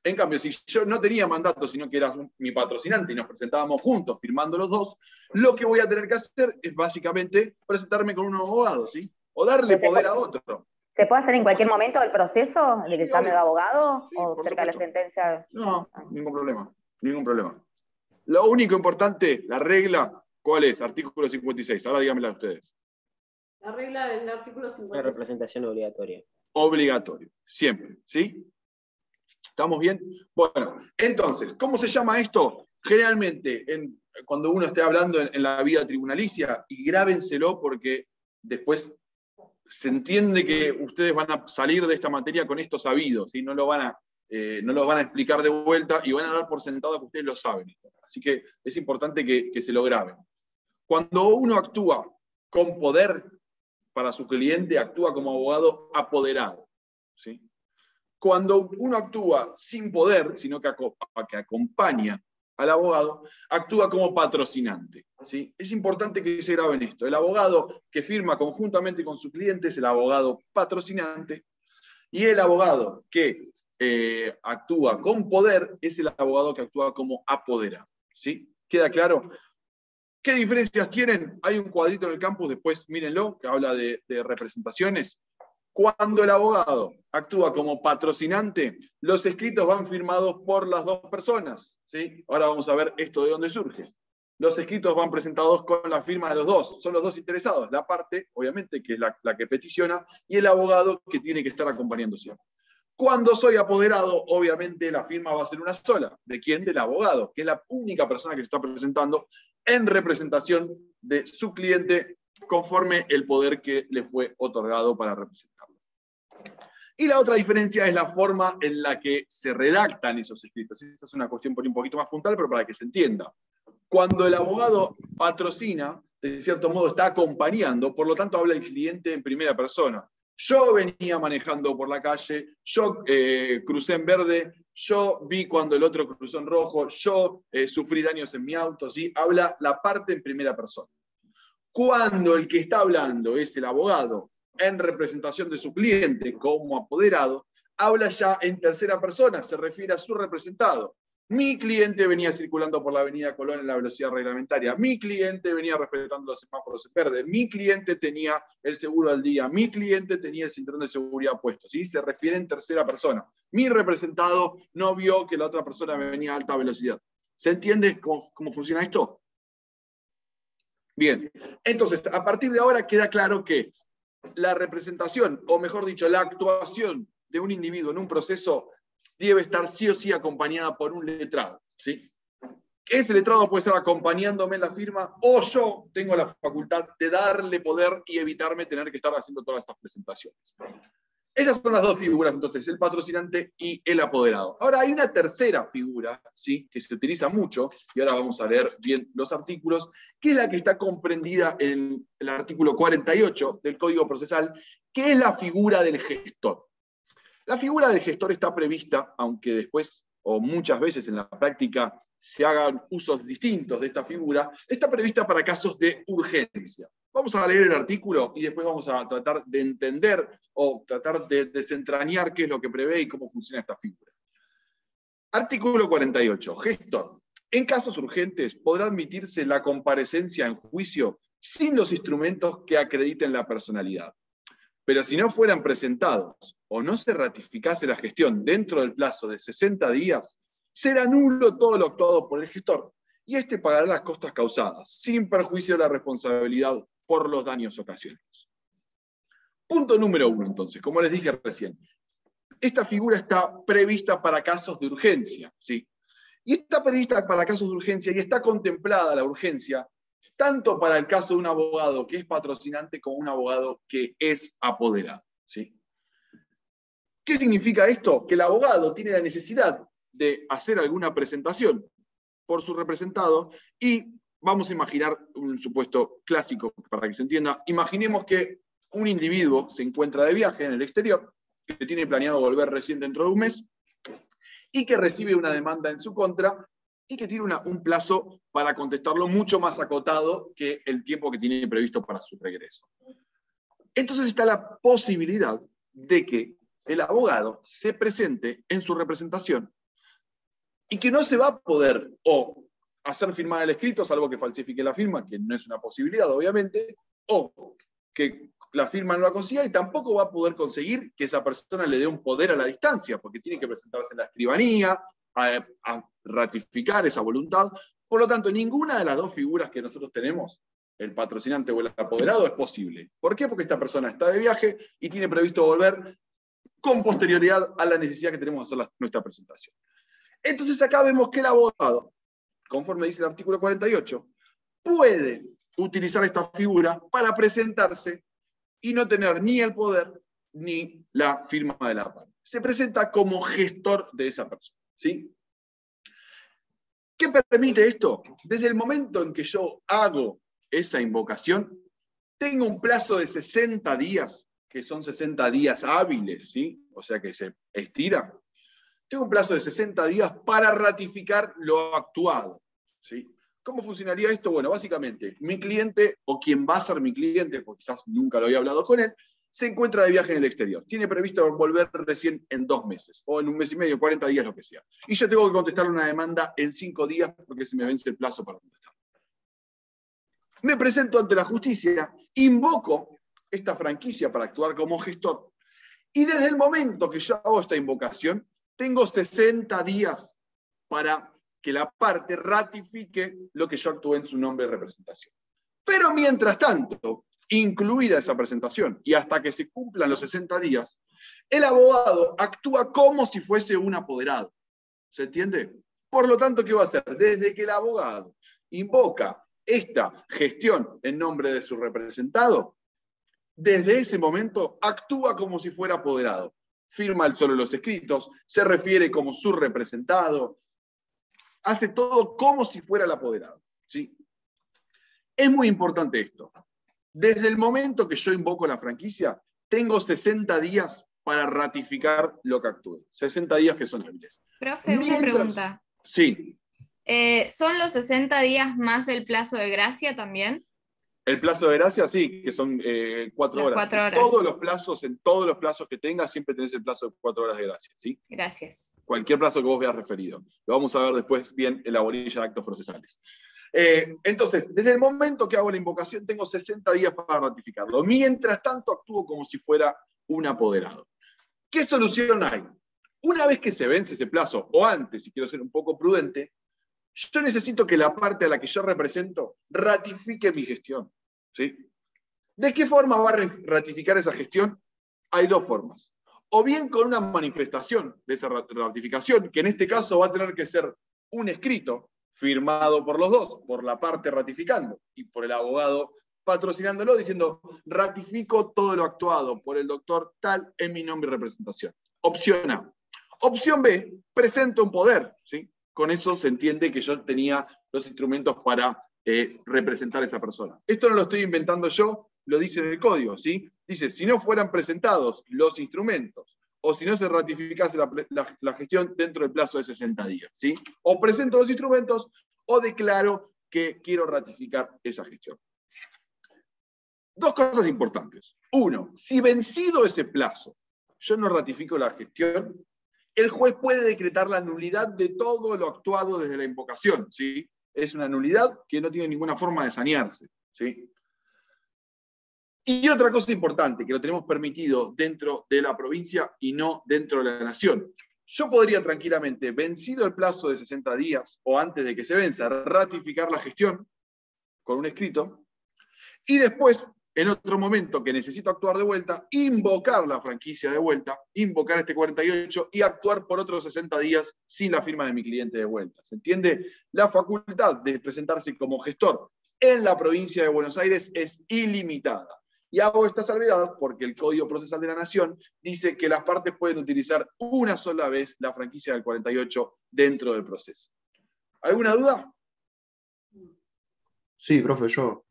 En cambio, si yo no tenía mandato, sino que eras mi patrocinante y nos presentábamos juntos, firmando los dos, lo que voy a tener que hacer es básicamente presentarme con un abogado, ¿sí? O darle poder a otro. ¿Se puede hacer en cualquier momento del proceso del cambio de abogado? Sí, ¿O cerca de la sentencia? No, ningún problema. Ningún problema. Lo único importante, la regla, ¿cuál es? Artículo 56. Ahora díganmela ustedes. La regla del artículo 56. La representación obligatoria. Obligatorio, siempre, ¿sí? ¿Estamos bien? Bueno, entonces, ¿cómo se llama esto? Generalmente, cuando uno esté hablando en la vida tribunalicia, y grábenselo porque después se entiende que ustedes van a salir de esta materia con esto sabido, ¿sí? No lo van a explicar de vuelta y van a dar por sentado que ustedes lo saben. Así que es importante que se lo graben. Cuando uno actúa con poder para su cliente, actúa como abogado apoderado, ¿sí? Cuando uno actúa sin poder, sino que acompaña al abogado, actúa como patrocinante, ¿sí? Es importante que se graben esto. El abogado que firma conjuntamente con su cliente es el abogado patrocinante, y el abogado que actúa con poder es el abogado que actúa como apoderado, ¿sí? ¿Queda claro? ¿Qué diferencias tienen? Hay un cuadrito en el campus, después mírenlo, que habla de representaciones. Cuando el abogado actúa como patrocinante, los escritos van firmados por las dos personas, ¿sí? Ahora vamos a ver esto de dónde surge. Los escritos van presentados con la firma de los dos, son los dos interesados, la parte, obviamente, que es la que peticiona, y el abogado que tiene que estar acompañando siempre. Cuando soy apoderado, obviamente la firma va a ser una sola. ¿De quién? Del abogado, que es la única persona que se está presentando en representación de su cliente conforme el poder que le fue otorgado para representarlo. Y la otra diferencia es la forma en la que se redactan esos escritos. Esta es una cuestión por un poquito más puntual, pero para que se entienda. Cuando el abogado patrocina, de cierto modo está acompañando, por lo tanto habla el cliente en primera persona. Yo venía manejando por la calle, yo crucé en verde, yo vi cuando el otro cruzó en rojo, yo sufrí daños en mi auto, ¿sí? Habla la parte en primera persona. Cuando el que está hablando es el abogado en representación de su cliente como apoderado, habla ya en tercera persona, se refiere a su representado. Mi cliente venía circulando por la avenida Colón en la velocidad reglamentaria. Mi cliente venía respetando los semáforos en verde. Mi cliente tenía el seguro al día. Mi cliente tenía el cinturón de seguridad puesto. ¿Sí? Se refiere en tercera persona. Mi representado no vio que la otra persona venía a alta velocidad. ¿Se entiende cómo funciona esto? Bien. Entonces, a partir de ahora queda claro que la representación, o mejor dicho, la actuación de un individuo en un proceso debe estar sí o sí acompañada por un letrado, ¿sí? Ese letrado puede estar acompañándome en la firma, o yo tengo la facultad de darle poder y evitarme tener que estar haciendo todas estas presentaciones. Esas son las dos figuras, entonces, el patrocinante y el apoderado. Ahora hay una tercera figura, ¿sí? Que se utiliza mucho, y ahora vamos a leer bien los artículos, que es la que está comprendida en el artículo 48 del Código Procesal, que es la figura del gestor. La figura del gestor está prevista, aunque después, o muchas veces en la práctica, se hagan usos distintos de esta figura, está prevista para casos de urgencia. Vamos a leer el artículo y después vamos a tratar de entender o tratar de desentrañar qué es lo que prevé y cómo funciona esta figura. Artículo 48. Gestor. En casos urgentes podrá admitirse la comparecencia en juicio sin los instrumentos que acrediten la personalidad. Pero si no fueran presentados o no se ratificase la gestión dentro del plazo de 60 días, será nulo todo lo actuado por el gestor y éste pagará las costas causadas, sin perjuicio de la responsabilidad por los daños ocasionados. Punto número 1, entonces, como les dije recién. Esta figura está prevista para casos de urgencia, ¿sí? Y está prevista para casos de urgencia y está contemplada la urgencia tanto para el caso de un abogado que es patrocinante como un abogado que es apoderado, ¿sí? ¿Qué significa esto? Que el abogado tiene la necesidad de hacer alguna presentación por su representado y vamos a imaginar un supuesto clásico para que se entienda. Imaginemos que un individuo se encuentra de viaje en el exterior, que tiene planeado volver recién dentro de un mes y que recibe una demanda en su contra y que tiene un plazo para contestarlo mucho más acotado que el tiempo que tiene previsto para su regreso. Entonces está la posibilidad de que el abogado se presente en su representación y que no se va a poder o hacer firmar el escrito, salvo que falsifique la firma, que no es una posibilidad, obviamente, o que la firma no la consiga y tampoco va a poder conseguir que esa persona le dé un poder a la distancia, porque tiene que presentarse en la escribanía, a ratificar esa voluntad. Por lo tanto, ninguna de las dos figuras que nosotros tenemos, el patrocinante o el apoderado, es posible. ¿Por qué? Porque esta persona está de viaje y tiene previsto volver con posterioridad a la necesidad que tenemos de hacer nuestra presentación. Entonces acá vemos que el abogado, conforme dice el artículo 48, puede utilizar esta figura para presentarse y no tener ni el poder ni la firma de la parte. Se presenta como gestor de esa persona, ¿sí? ¿Qué permite esto? Desde el momento en que yo hago esa invocación, tengo un plazo de 60 días, que son 60 días hábiles, ¿sí? O sea que se estira. Tengo un plazo de 60 días para ratificar lo actuado, ¿sí? ¿Cómo funcionaría esto? Bueno, básicamente, mi cliente, o quien va a ser mi cliente, porque quizás nunca lo había hablado con él, se encuentra de viaje en el exterior. Tiene previsto volver recién en 2 meses, o en 1 mes y medio, 40 días, lo que sea. Y yo tengo que contestar una demanda en 5 días porque se me vence el plazo para contestar. Me presento ante la justicia, invoco esta franquicia para actuar como gestor, Y desde el momento que yo hago esta invocación, tengo 60 días para que la parte ratifique lo que yo actué en su nombre de representación. Pero mientras tanto, incluida esa presentación, y hasta que se cumplan los 60 días, el abogado actúa como si fuese un apoderado. ¿Se entiende? Por lo tanto, ¿qué va a hacer? Desde que el abogado invoca esta gestión en nombre de su representado, desde ese momento actúa como si fuera apoderado. Firma solo los escritos, se refiere como su representado, hace todo como si fuera el apoderado. ¿Sí? Es muy importante esto. Desde el momento que yo invoco la franquicia, tengo 60 días para ratificar lo que actúe. 60 días que son hábiles. Profe, una pregunta. Sí. ¿Son los 60 días más el plazo de gracia también? El plazo de gracia, sí, que son 4 horas. 4 horas. En todos los plazos que tengas, siempre tenés el plazo de 4 horas de gracia, ¿sí? Gracias. Cualquier plazo que vos veas referido. Lo vamos a ver después bien en la bolilla de actos procesales. Entonces, desde el momento que hago la invocación, tengo 60 días para ratificarlo. Mientras tanto, actúo como si fuera un apoderado. ¿Qué solución hay? Una vez que se vence ese plazo, o antes, si quiero ser un poco prudente, yo necesito que la parte a la que yo represento ratifique mi gestión. ¿Sí? ¿De qué forma va a ratificar esa gestión? Hay 2 formas. O bien con una manifestación de esa ratificación, que en este caso va a tener que ser un escrito firmado por los dos, por la parte ratificando y por el abogado patrocinándolo, diciendo, ratifico todo lo actuado por el doctor tal en mi nombre y representación. Opción A. Opción B, presento un poder. ¿Sí? Con eso se entiende que yo tenía los instrumentos para representar a esa persona. Esto no lo estoy inventando yo, lo dice en el código. ¿Sí? Dice, si no fueran presentados los instrumentos, o si no se ratificase la gestión dentro del plazo de 60 días. ¿Sí? O presento los instrumentos, o declaro que quiero ratificar esa gestión. 2 cosas importantes. 1, si vencido ese plazo, yo no ratifico la gestión, el juez puede decretar la nulidad de todo lo actuado desde la invocación. ¿Sí? Es una nulidad que no tiene ninguna forma de sanearse. ¿Sí? Y otra cosa importante, que lo tenemos permitido dentro de la provincia y no dentro de la nación. Yo podría tranquilamente, vencido el plazo de 60 días, o antes de que se venza, ratificar la gestión con un escrito, y después, en otro momento que necesito actuar de vuelta, invocar la franquicia de vuelta, invocar este 48 y actuar por otros 60 días sin la firma de mi cliente de vuelta. ¿Se entiende? La facultad de presentarse como gestor en la provincia de Buenos Aires es ilimitada. Y hago esta salvedad porque el Código Procesal de la Nación dice que las partes pueden utilizar una sola vez la franquicia del 48 dentro del proceso. ¿Alguna duda? Sí, profe, yo.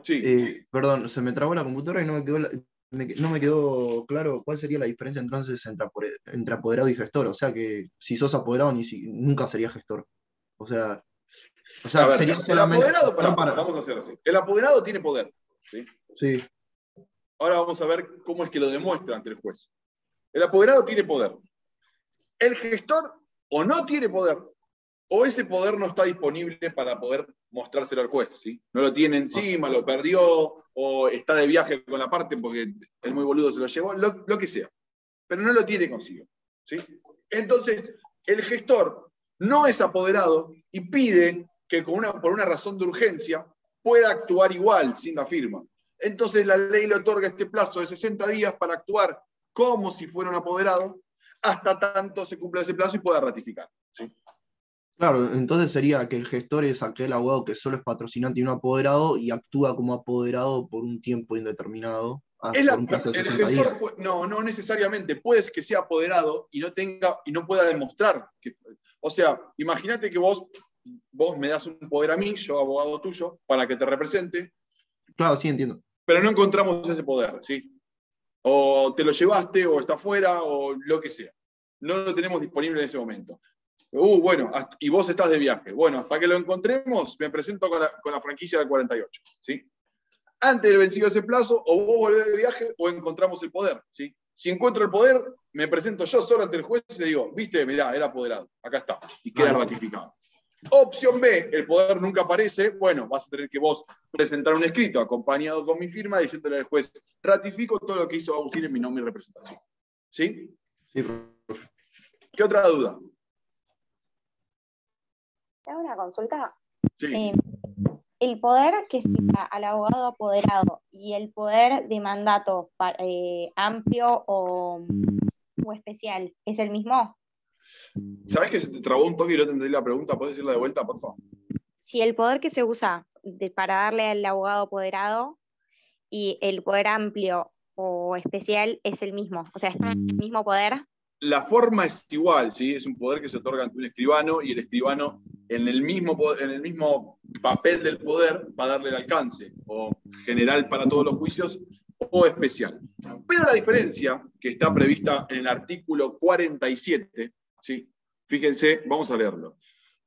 Sí. Perdón, se me trabó la computadora y no me quedó claro cuál sería la diferencia entonces entre apoderado y gestor. O sea que si sos apoderado nunca serías gestor. O sea a ver, sería solamente... El apoderado, vamos a hacer así. El apoderado tiene poder. ¿Sí? Sí. Ahora vamos a ver cómo es que lo demuestra ante el juez. El apoderado tiene poder. El gestor o no tiene poder, o ese poder no está disponible para poder mostrárselo al juez. ¿Sí? No lo tiene encima, lo perdió, o está de viaje con la parte porque el muy boludo se lo llevó, lo que sea. Pero no lo tiene consigo. ¿Sí? Entonces, el gestor no es apoderado y pide que por una razón de urgencia pueda actuar igual, sin la firma. Entonces la ley le otorga este plazo de 60 días para actuar como si fuera un apoderado, hasta tanto se cumpla ese plazo y pueda ratificar. ¿Sí? Claro, entonces sería que el gestor es aquel abogado que solo es patrocinante y no apoderado y actúa como apoderado por un tiempo indeterminado, por un plazo de 60 días. No necesariamente. Puede que sea apoderado y no pueda demostrar. O sea, imagínate que vos me das un poder a mí, yo abogado tuyo, para que te represente. Claro, sí, entiendo. Pero no encontramos ese poder, ¿sí? O te lo llevaste, o está afuera, o lo que sea. No lo tenemos disponible en ese momento. Bueno, y vos estás de viaje. Bueno, hasta que lo encontremos, me presento con la franquicia del 48, ¿sí? Antes del vencido ese plazo, o vos volvés de viaje, o encontramos el poder, ¿sí? Si encuentro el poder, me presento yo solo ante el juez y le digo, viste, mirá, era apoderado, acá está, y queda ratificado. Opción B, el poder nunca aparece, bueno, vas a tener que vos presentar un escrito acompañado con mi firma diciéndole al juez, ratifico todo lo que hizo Agustín en mi nombre y representación. ¿Sí? Sí, profe. ¿Qué otra duda? ¿Te hago una consulta? Sí. El poder que cita al abogado apoderado y el poder de mandato amplio o especial, ¿es el mismo? ¿Sabés que se te trabó un toque y no te entendí la pregunta? ¿Puedes decirla de vuelta, por favor? Si el poder que se usa para darle al abogado apoderado y el poder amplio o especial es el mismo, o sea, ¿es el mismo poder? La forma es igual, ¿sí? Es un poder que se otorga ante un escribano y el escribano en el mismo papel del poder va a darle el alcance, o general para todos los juicios, o especial. Pero la diferencia que está prevista en el artículo 47, ¿sí? Fíjense, vamos a leerlo.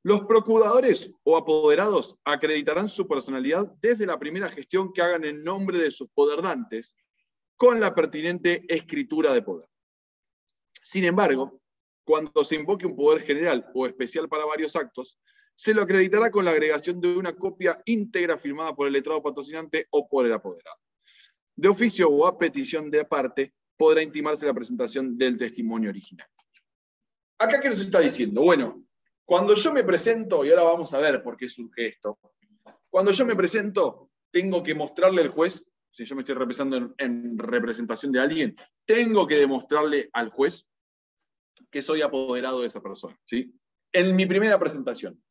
Los procuradores o apoderados acreditarán su personalidad desde la primera gestión que hagan en nombre de sus poderdantes, con la pertinente escritura de poder. Sin embargo, cuando se invoque un poder general o especial para varios actos, se lo acreditará con la agregación de una copia íntegra firmada por el letrado patrocinante o por el apoderado. De oficio o a petición de parte, podrá intimarse la presentación del testimonio original. ¿Acá qué nos está diciendo? Bueno, cuando yo me presento, y ahora vamos a ver por qué surge esto, cuando yo me presento, tengo que mostrarle al juez, si yo me estoy representando en representación de alguien, tengo que demostrarle al juez que soy apoderado de esa persona, ¿sí? En mi primera presentación,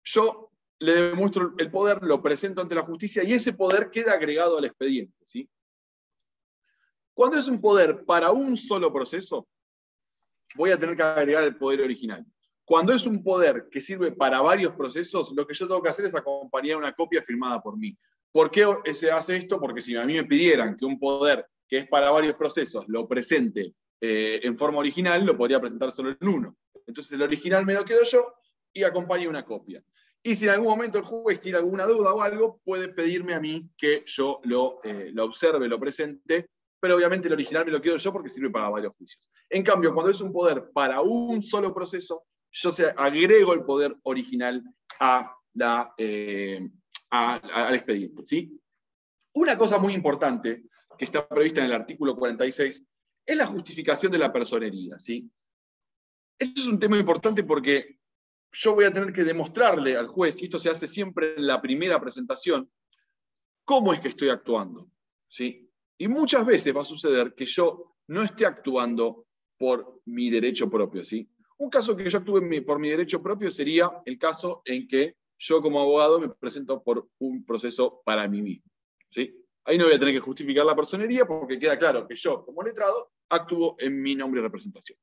yo le demuestro el poder, lo presento ante la justicia y ese poder queda agregado al expediente, ¿sí? Cuando es un poder para un solo proceso, voy a tener que agregar el poder original. Cuando es un poder que sirve para varios procesos, lo que yo tengo que hacer es acompañar una copia firmada por mí. ¿Por qué se hace esto? Porque si a mí me pidieran que un poder que es para varios procesos lo presente en forma original, lo podría presentar solo en uno. Entonces el original me lo quedo yo y acompaño una copia. Y si en algún momento el juez tiene alguna duda o algo, puede pedirme a mí que yo lo observe, lo presente, pero obviamente el original me lo quedo yo porque sirve para varios juicios. En cambio, cuando es un poder para un solo proceso, yo agrego el poder original al expediente, ¿sí? Una cosa muy importante que está prevista en el artículo 46 es la justificación de la personería, ¿sí? Esto es un tema importante porque yo voy a tener que demostrarle al juez, y esto se hace siempre en la primera presentación, cómo es que estoy actuando, ¿sí? Y muchas veces va a suceder que yo no esté actuando por mi derecho propio, ¿sí? Un caso que yo actúe por mi derecho propio sería el caso en que yo como abogado me presento por un proceso para mí mismo, ¿sí? Ahí no voy a tener que justificar la personería porque queda claro que yo, como letrado, actúo en mi nombre y representación.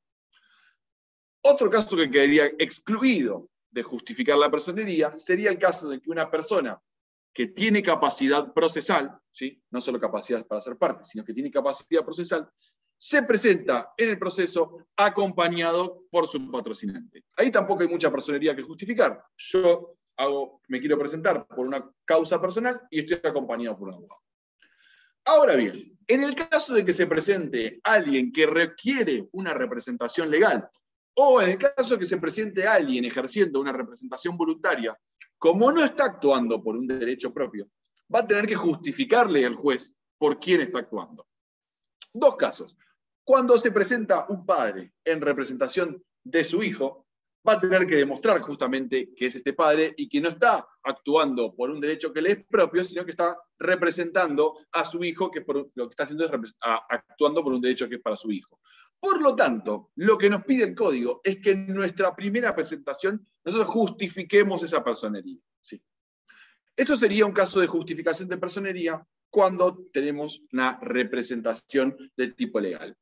Otro caso que quedaría excluido de justificar la personería sería el caso de que una persona que tiene capacidad procesal, ¿sí? No solo capacidad para ser parte, sino que tiene capacidad procesal, se presenta en el proceso acompañado por su patrocinante. Ahí tampoco hay mucha personería que justificar. Yo me quiero presentar por una causa personal y estoy acompañado por un abogado. Ahora bien, en el caso de que se presente alguien que requiere una representación legal, o en el caso de que se presente alguien ejerciendo una representación voluntaria, como no está actuando por un derecho propio, va a tener que justificarle al juez por quién está actuando. Dos casos. Cuando se presenta un padre en representación de su hijo, va a tener que demostrar justamente que es este padre y que no está actuando por un derecho que le es propio, sino que está representando a su hijo, que lo que está haciendo es actuando por un derecho que es para su hijo. Por lo tanto, lo que nos pide el código es que en nuestra primera presentación nosotros justifiquemos esa personería, ¿sí? Esto sería un caso de justificación de personería cuando tenemos una representación de tipo legal.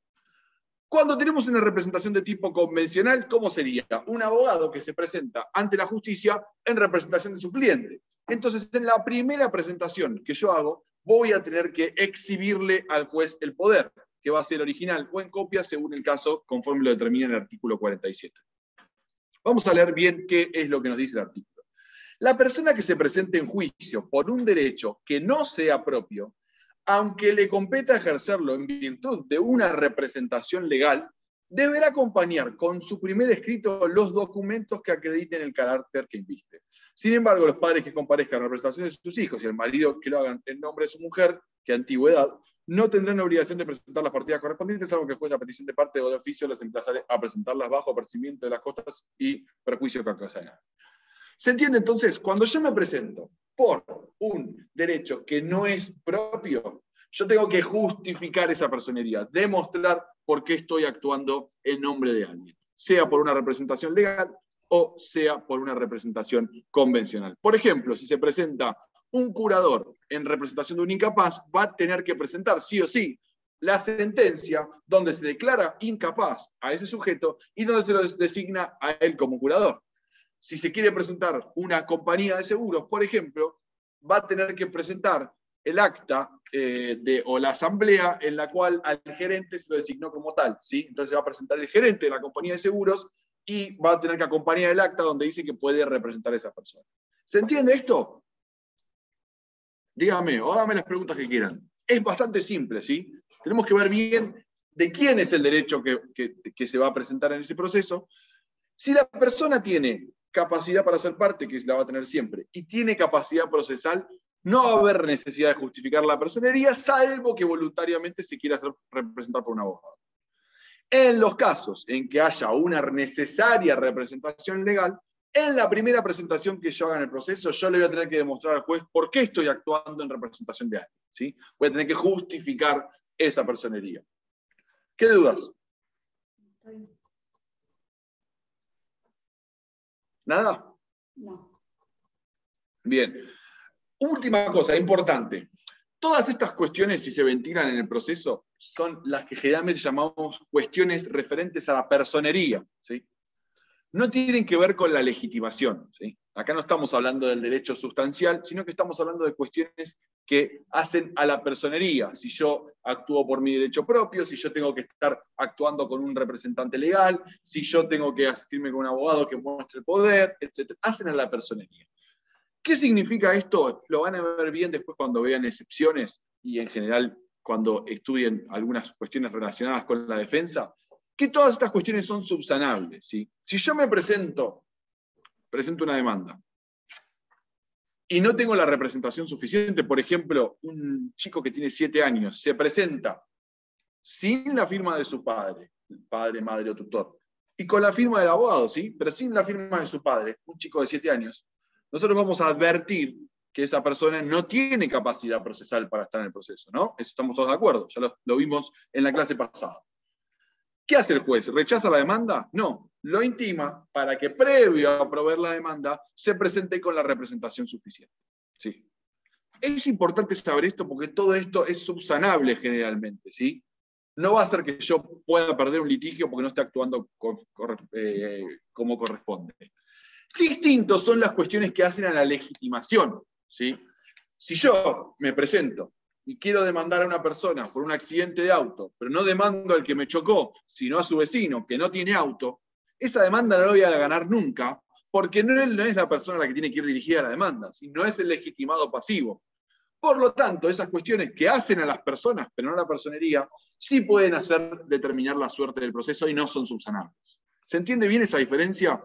Cuando tenemos una representación de tipo convencional, ¿cómo sería? Un abogado que se presenta ante la justicia en representación de su cliente. Entonces, en la primera presentación que yo hago, voy a tener que exhibirle al juez el poder, que va a ser original o en copia según el caso, conforme lo determina el artículo 47. Vamos a leer bien qué es lo que nos dice el artículo. La persona que se presente en juicio por un derecho que no sea propio, aunque le competa ejercerlo en virtud de una representación legal, deberá acompañar con su primer escrito los documentos que acrediten el carácter que inviste. Sin embargo, los padres que comparezcan en representación de sus hijos y el marido que lo hagan en nombre de su mujer, que antigüedad, no tendrán obligación de presentar las partidas correspondientes, salvo que el juez a petición de parte o de oficio los emplazaré a presentarlas bajo apercibimiento de las costas y perjuicio que ocasionan. ¿Se entiende entonces? Cuando yo me presento por un derecho que no es propio, yo tengo que justificar esa personería, demostrar por qué estoy actuando en nombre de alguien, sea por una representación legal o sea por una representación convencional. Por ejemplo, si se presenta un curador en representación de un incapaz, va a tener que presentar sí o sí la sentencia donde se declara incapaz a ese sujeto y donde se lo designa a él como curador. Si se quiere presentar una compañía de seguros, por ejemplo, va a tener que presentar el acta o la asamblea en la cual al gerente se lo designó como tal, ¿sí? Entonces va a presentar el gerente de la compañía de seguros y va a tener que acompañar el acta donde dice que puede representar a esa persona. ¿Se entiende esto? Dígame, o hágame las preguntas que quieran. Es bastante simple, ¿sí? Tenemos que ver bien de quién es el derecho que se va a presentar en ese proceso. Si la persona tiene capacidad para ser parte, que la va a tener siempre, y tiene capacidad procesal, no va a haber necesidad de justificar la personería, salvo que voluntariamente se quiera hacer representar por un abogado. En los casos en que haya una necesaria representación legal, en la primera presentación que yo haga en el proceso, yo le voy a tener que demostrar al juez por qué estoy actuando en representación de alguien, ¿sí? Voy a tener que justificar esa personería. ¿Qué dudas? ¿Nada? No. Bien. Última cosa, importante. Todas estas cuestiones, si se ventilan en el proceso, son las que generalmente llamamos cuestiones referentes a la personería, ¿sí? No tienen que ver con la legitimación, ¿sí? Acá no estamos hablando del derecho sustancial, sino que estamos hablando de cuestiones que hacen a la personería. Si yo actúo por mi derecho propio, si yo tengo que estar actuando con un representante legal, si yo tengo que asistirme con un abogado que muestre el poder, etc. Hacen a la personería. ¿Qué significa esto? Lo van a ver bien después cuando vean excepciones y en general cuando estudien algunas cuestiones relacionadas con la defensa, que todas estas cuestiones son subsanables, ¿sí? Si yo me presento una demanda y no tengo la representación suficiente, por ejemplo, un chico que tiene 7 años se presenta sin la firma de su padre, madre o tutor, y con la firma del abogado, ¿sí? Pero sin la firma de su padre, un chico de 7 años, nosotros vamos a advertir que esa persona no tiene capacidad procesal para estar en el proceso, ¿no? Eso estamos todos de acuerdo, ya lo vimos en la clase pasada. ¿Qué hace el juez? ¿Rechaza la demanda? No, lo intima para que previo a proveer la demanda se presente con la representación suficiente. ¿Sí? Es importante saber esto porque todo esto es subsanable generalmente, ¿sí? No va a ser que yo pueda perder un litigio porque no esté actuando como corresponde. Distintos son las cuestiones que hacen a la legitimación, ¿sí? Si yo me presento y quiero demandar a una persona por un accidente de auto, pero no demando al que me chocó, sino a su vecino que no tiene auto, esa demanda no la voy a ganar nunca, porque no es la persona la que tiene que ir dirigida a la demanda, sino es el legitimado pasivo. Por lo tanto, esas cuestiones que hacen a las personas, pero no a la personería, sí pueden hacer determinar la suerte del proceso y no son subsanables. ¿Se entiende bien esa diferencia?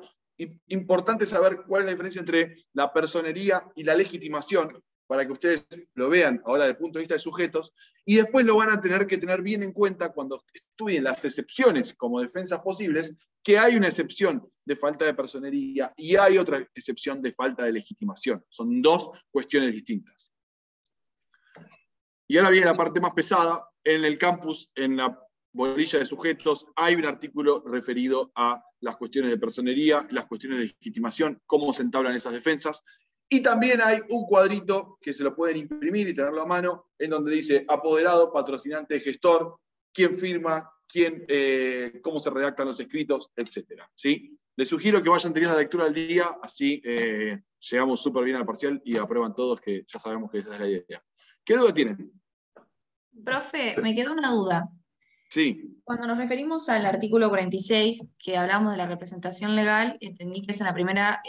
Importante saber cuál es la diferencia entre la personería y la legitimación, para que ustedes lo vean ahora desde el punto de vista de sujetos, y después lo van a tener que tener bien en cuenta cuando estudien las excepciones como defensas posibles, que hay una excepción de falta de personería y hay otra excepción de falta de legitimación. Son dos cuestiones distintas. Y ahora viene la parte más pesada. En el campus, en la bolilla de sujetos, hay un artículo referido a las cuestiones de personería, las cuestiones de legitimación, cómo se entablan esas defensas. Y también hay un cuadrito que se lo pueden imprimir y tenerlo a mano, en donde dice apoderado, patrocinante, gestor, quién firma, cómo se redactan los escritos, etc. ¿Sí? Les sugiero que vayan teniendo la lectura del día, así llegamos súper bien al parcial y aprueban todos, que ya sabemos que esa es la idea. ¿Qué duda tienen? Profe, me quedó una duda. Sí. Cuando nos referimos al artículo 46, que hablamos de la representación legal, entendí que es en la primera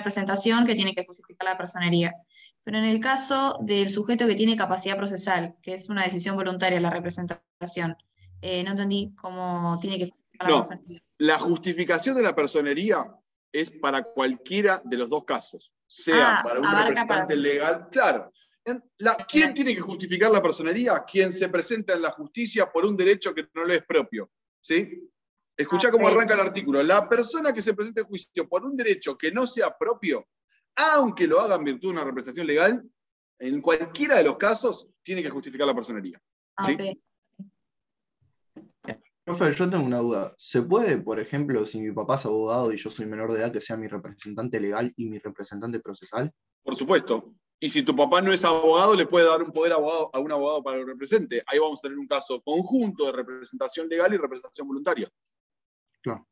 presentación que tiene que justificar la personería. Pero en el caso del sujeto que tiene capacidad procesal, que es una decisión voluntaria la representación, no entendí cómo tiene que... No, la justificación de la personería es para cualquiera de los dos casos, sea para un representante legal, claro. ¿Quién tiene que justificar la personería? Quien se presenta en la justicia por un derecho que no le es propio. ¿Sí? Escuchá cómo arranca el artículo. La persona que se presenta en juicio por un derecho que no sea propio, aunque lo haga en virtud de una representación legal, en cualquiera de los casos tiene que justificar la personería. ¿Sí? Okay. Profe, yo tengo una duda. ¿Se puede, por ejemplo, si mi papá es abogado y yo soy menor de edad, que sea mi representante legal y mi representante procesal? Por supuesto. Y si tu papá no es abogado, le puede dar un poder a un abogado para que lo represente. Ahí vamos a tener un caso conjunto de representación legal y representación voluntaria. Claro.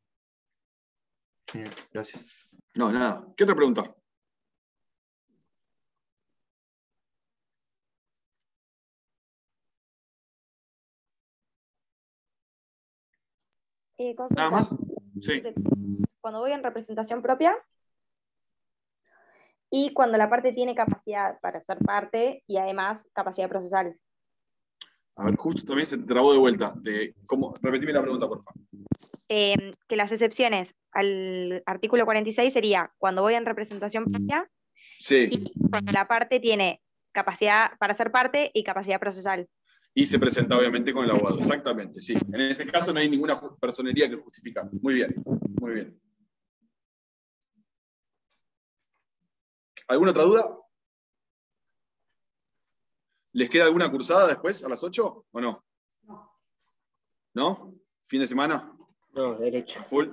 Bien, gracias. No, nada. ¿Qué otra pregunta? Consulta. ¿Nada más? Sí. Cuando voy en representación propia y cuando la parte tiene capacidad para ser parte y además capacidad procesal. A ver, justo también se trabó de vuelta. Repetime la pregunta, por favor. Que las excepciones al artículo 46 sería cuando voy en representación propia y cuando la parte tiene capacidad para ser parte y capacidad procesal. Y se presenta obviamente con el abogado, exactamente, sí. En ese caso no hay ninguna personería que justificar. Muy bien, muy bien. ¿Alguna otra duda? ¿Les queda alguna cursada después, a las 8 o no? No. ¿No? ¿Fin de semana? No, derecho. ¿Full?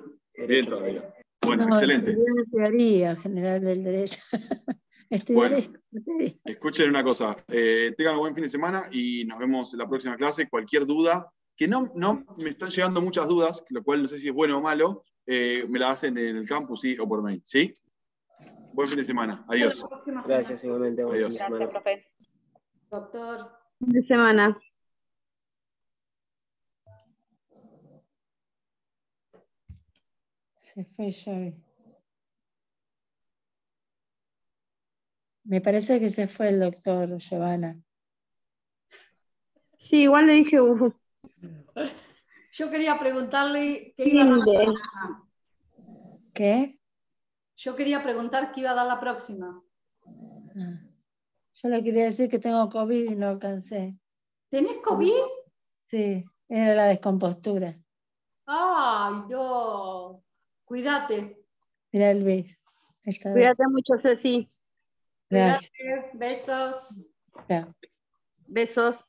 Bien todavía. Bueno, no, excelente. Estudié teoría general del derecho. Estudiaré Bueno, escuchen una cosa. Tengan un buen fin de semana y nos vemos en la próxima clase. Cualquier duda, que no me están llegando muchas dudas, lo cual no sé si es bueno o malo, me la hacen en el campus, sí, o por mail. ¿Sí? Buen fin de semana. Adiós. Gracias, igualmente. Adiós. Gracias, profe. Doctor. Fin de semana. Se fue Xavi. Me parece que se fue el doctor Giovanna. Sí, igual le dije. Yo quería preguntarle qué iba a dar la próxima. ¿Qué? Yo quería preguntar qué iba a dar la próxima. Yo le quería decir que tengo COVID y no alcancé. ¿Tenés COVID? Sí, era la descompostura. Ay, no. Cuídate. Mira Luis. Cuídate mucho, Ceci. Gracias. Cuídate. Besos. Chao. Besos.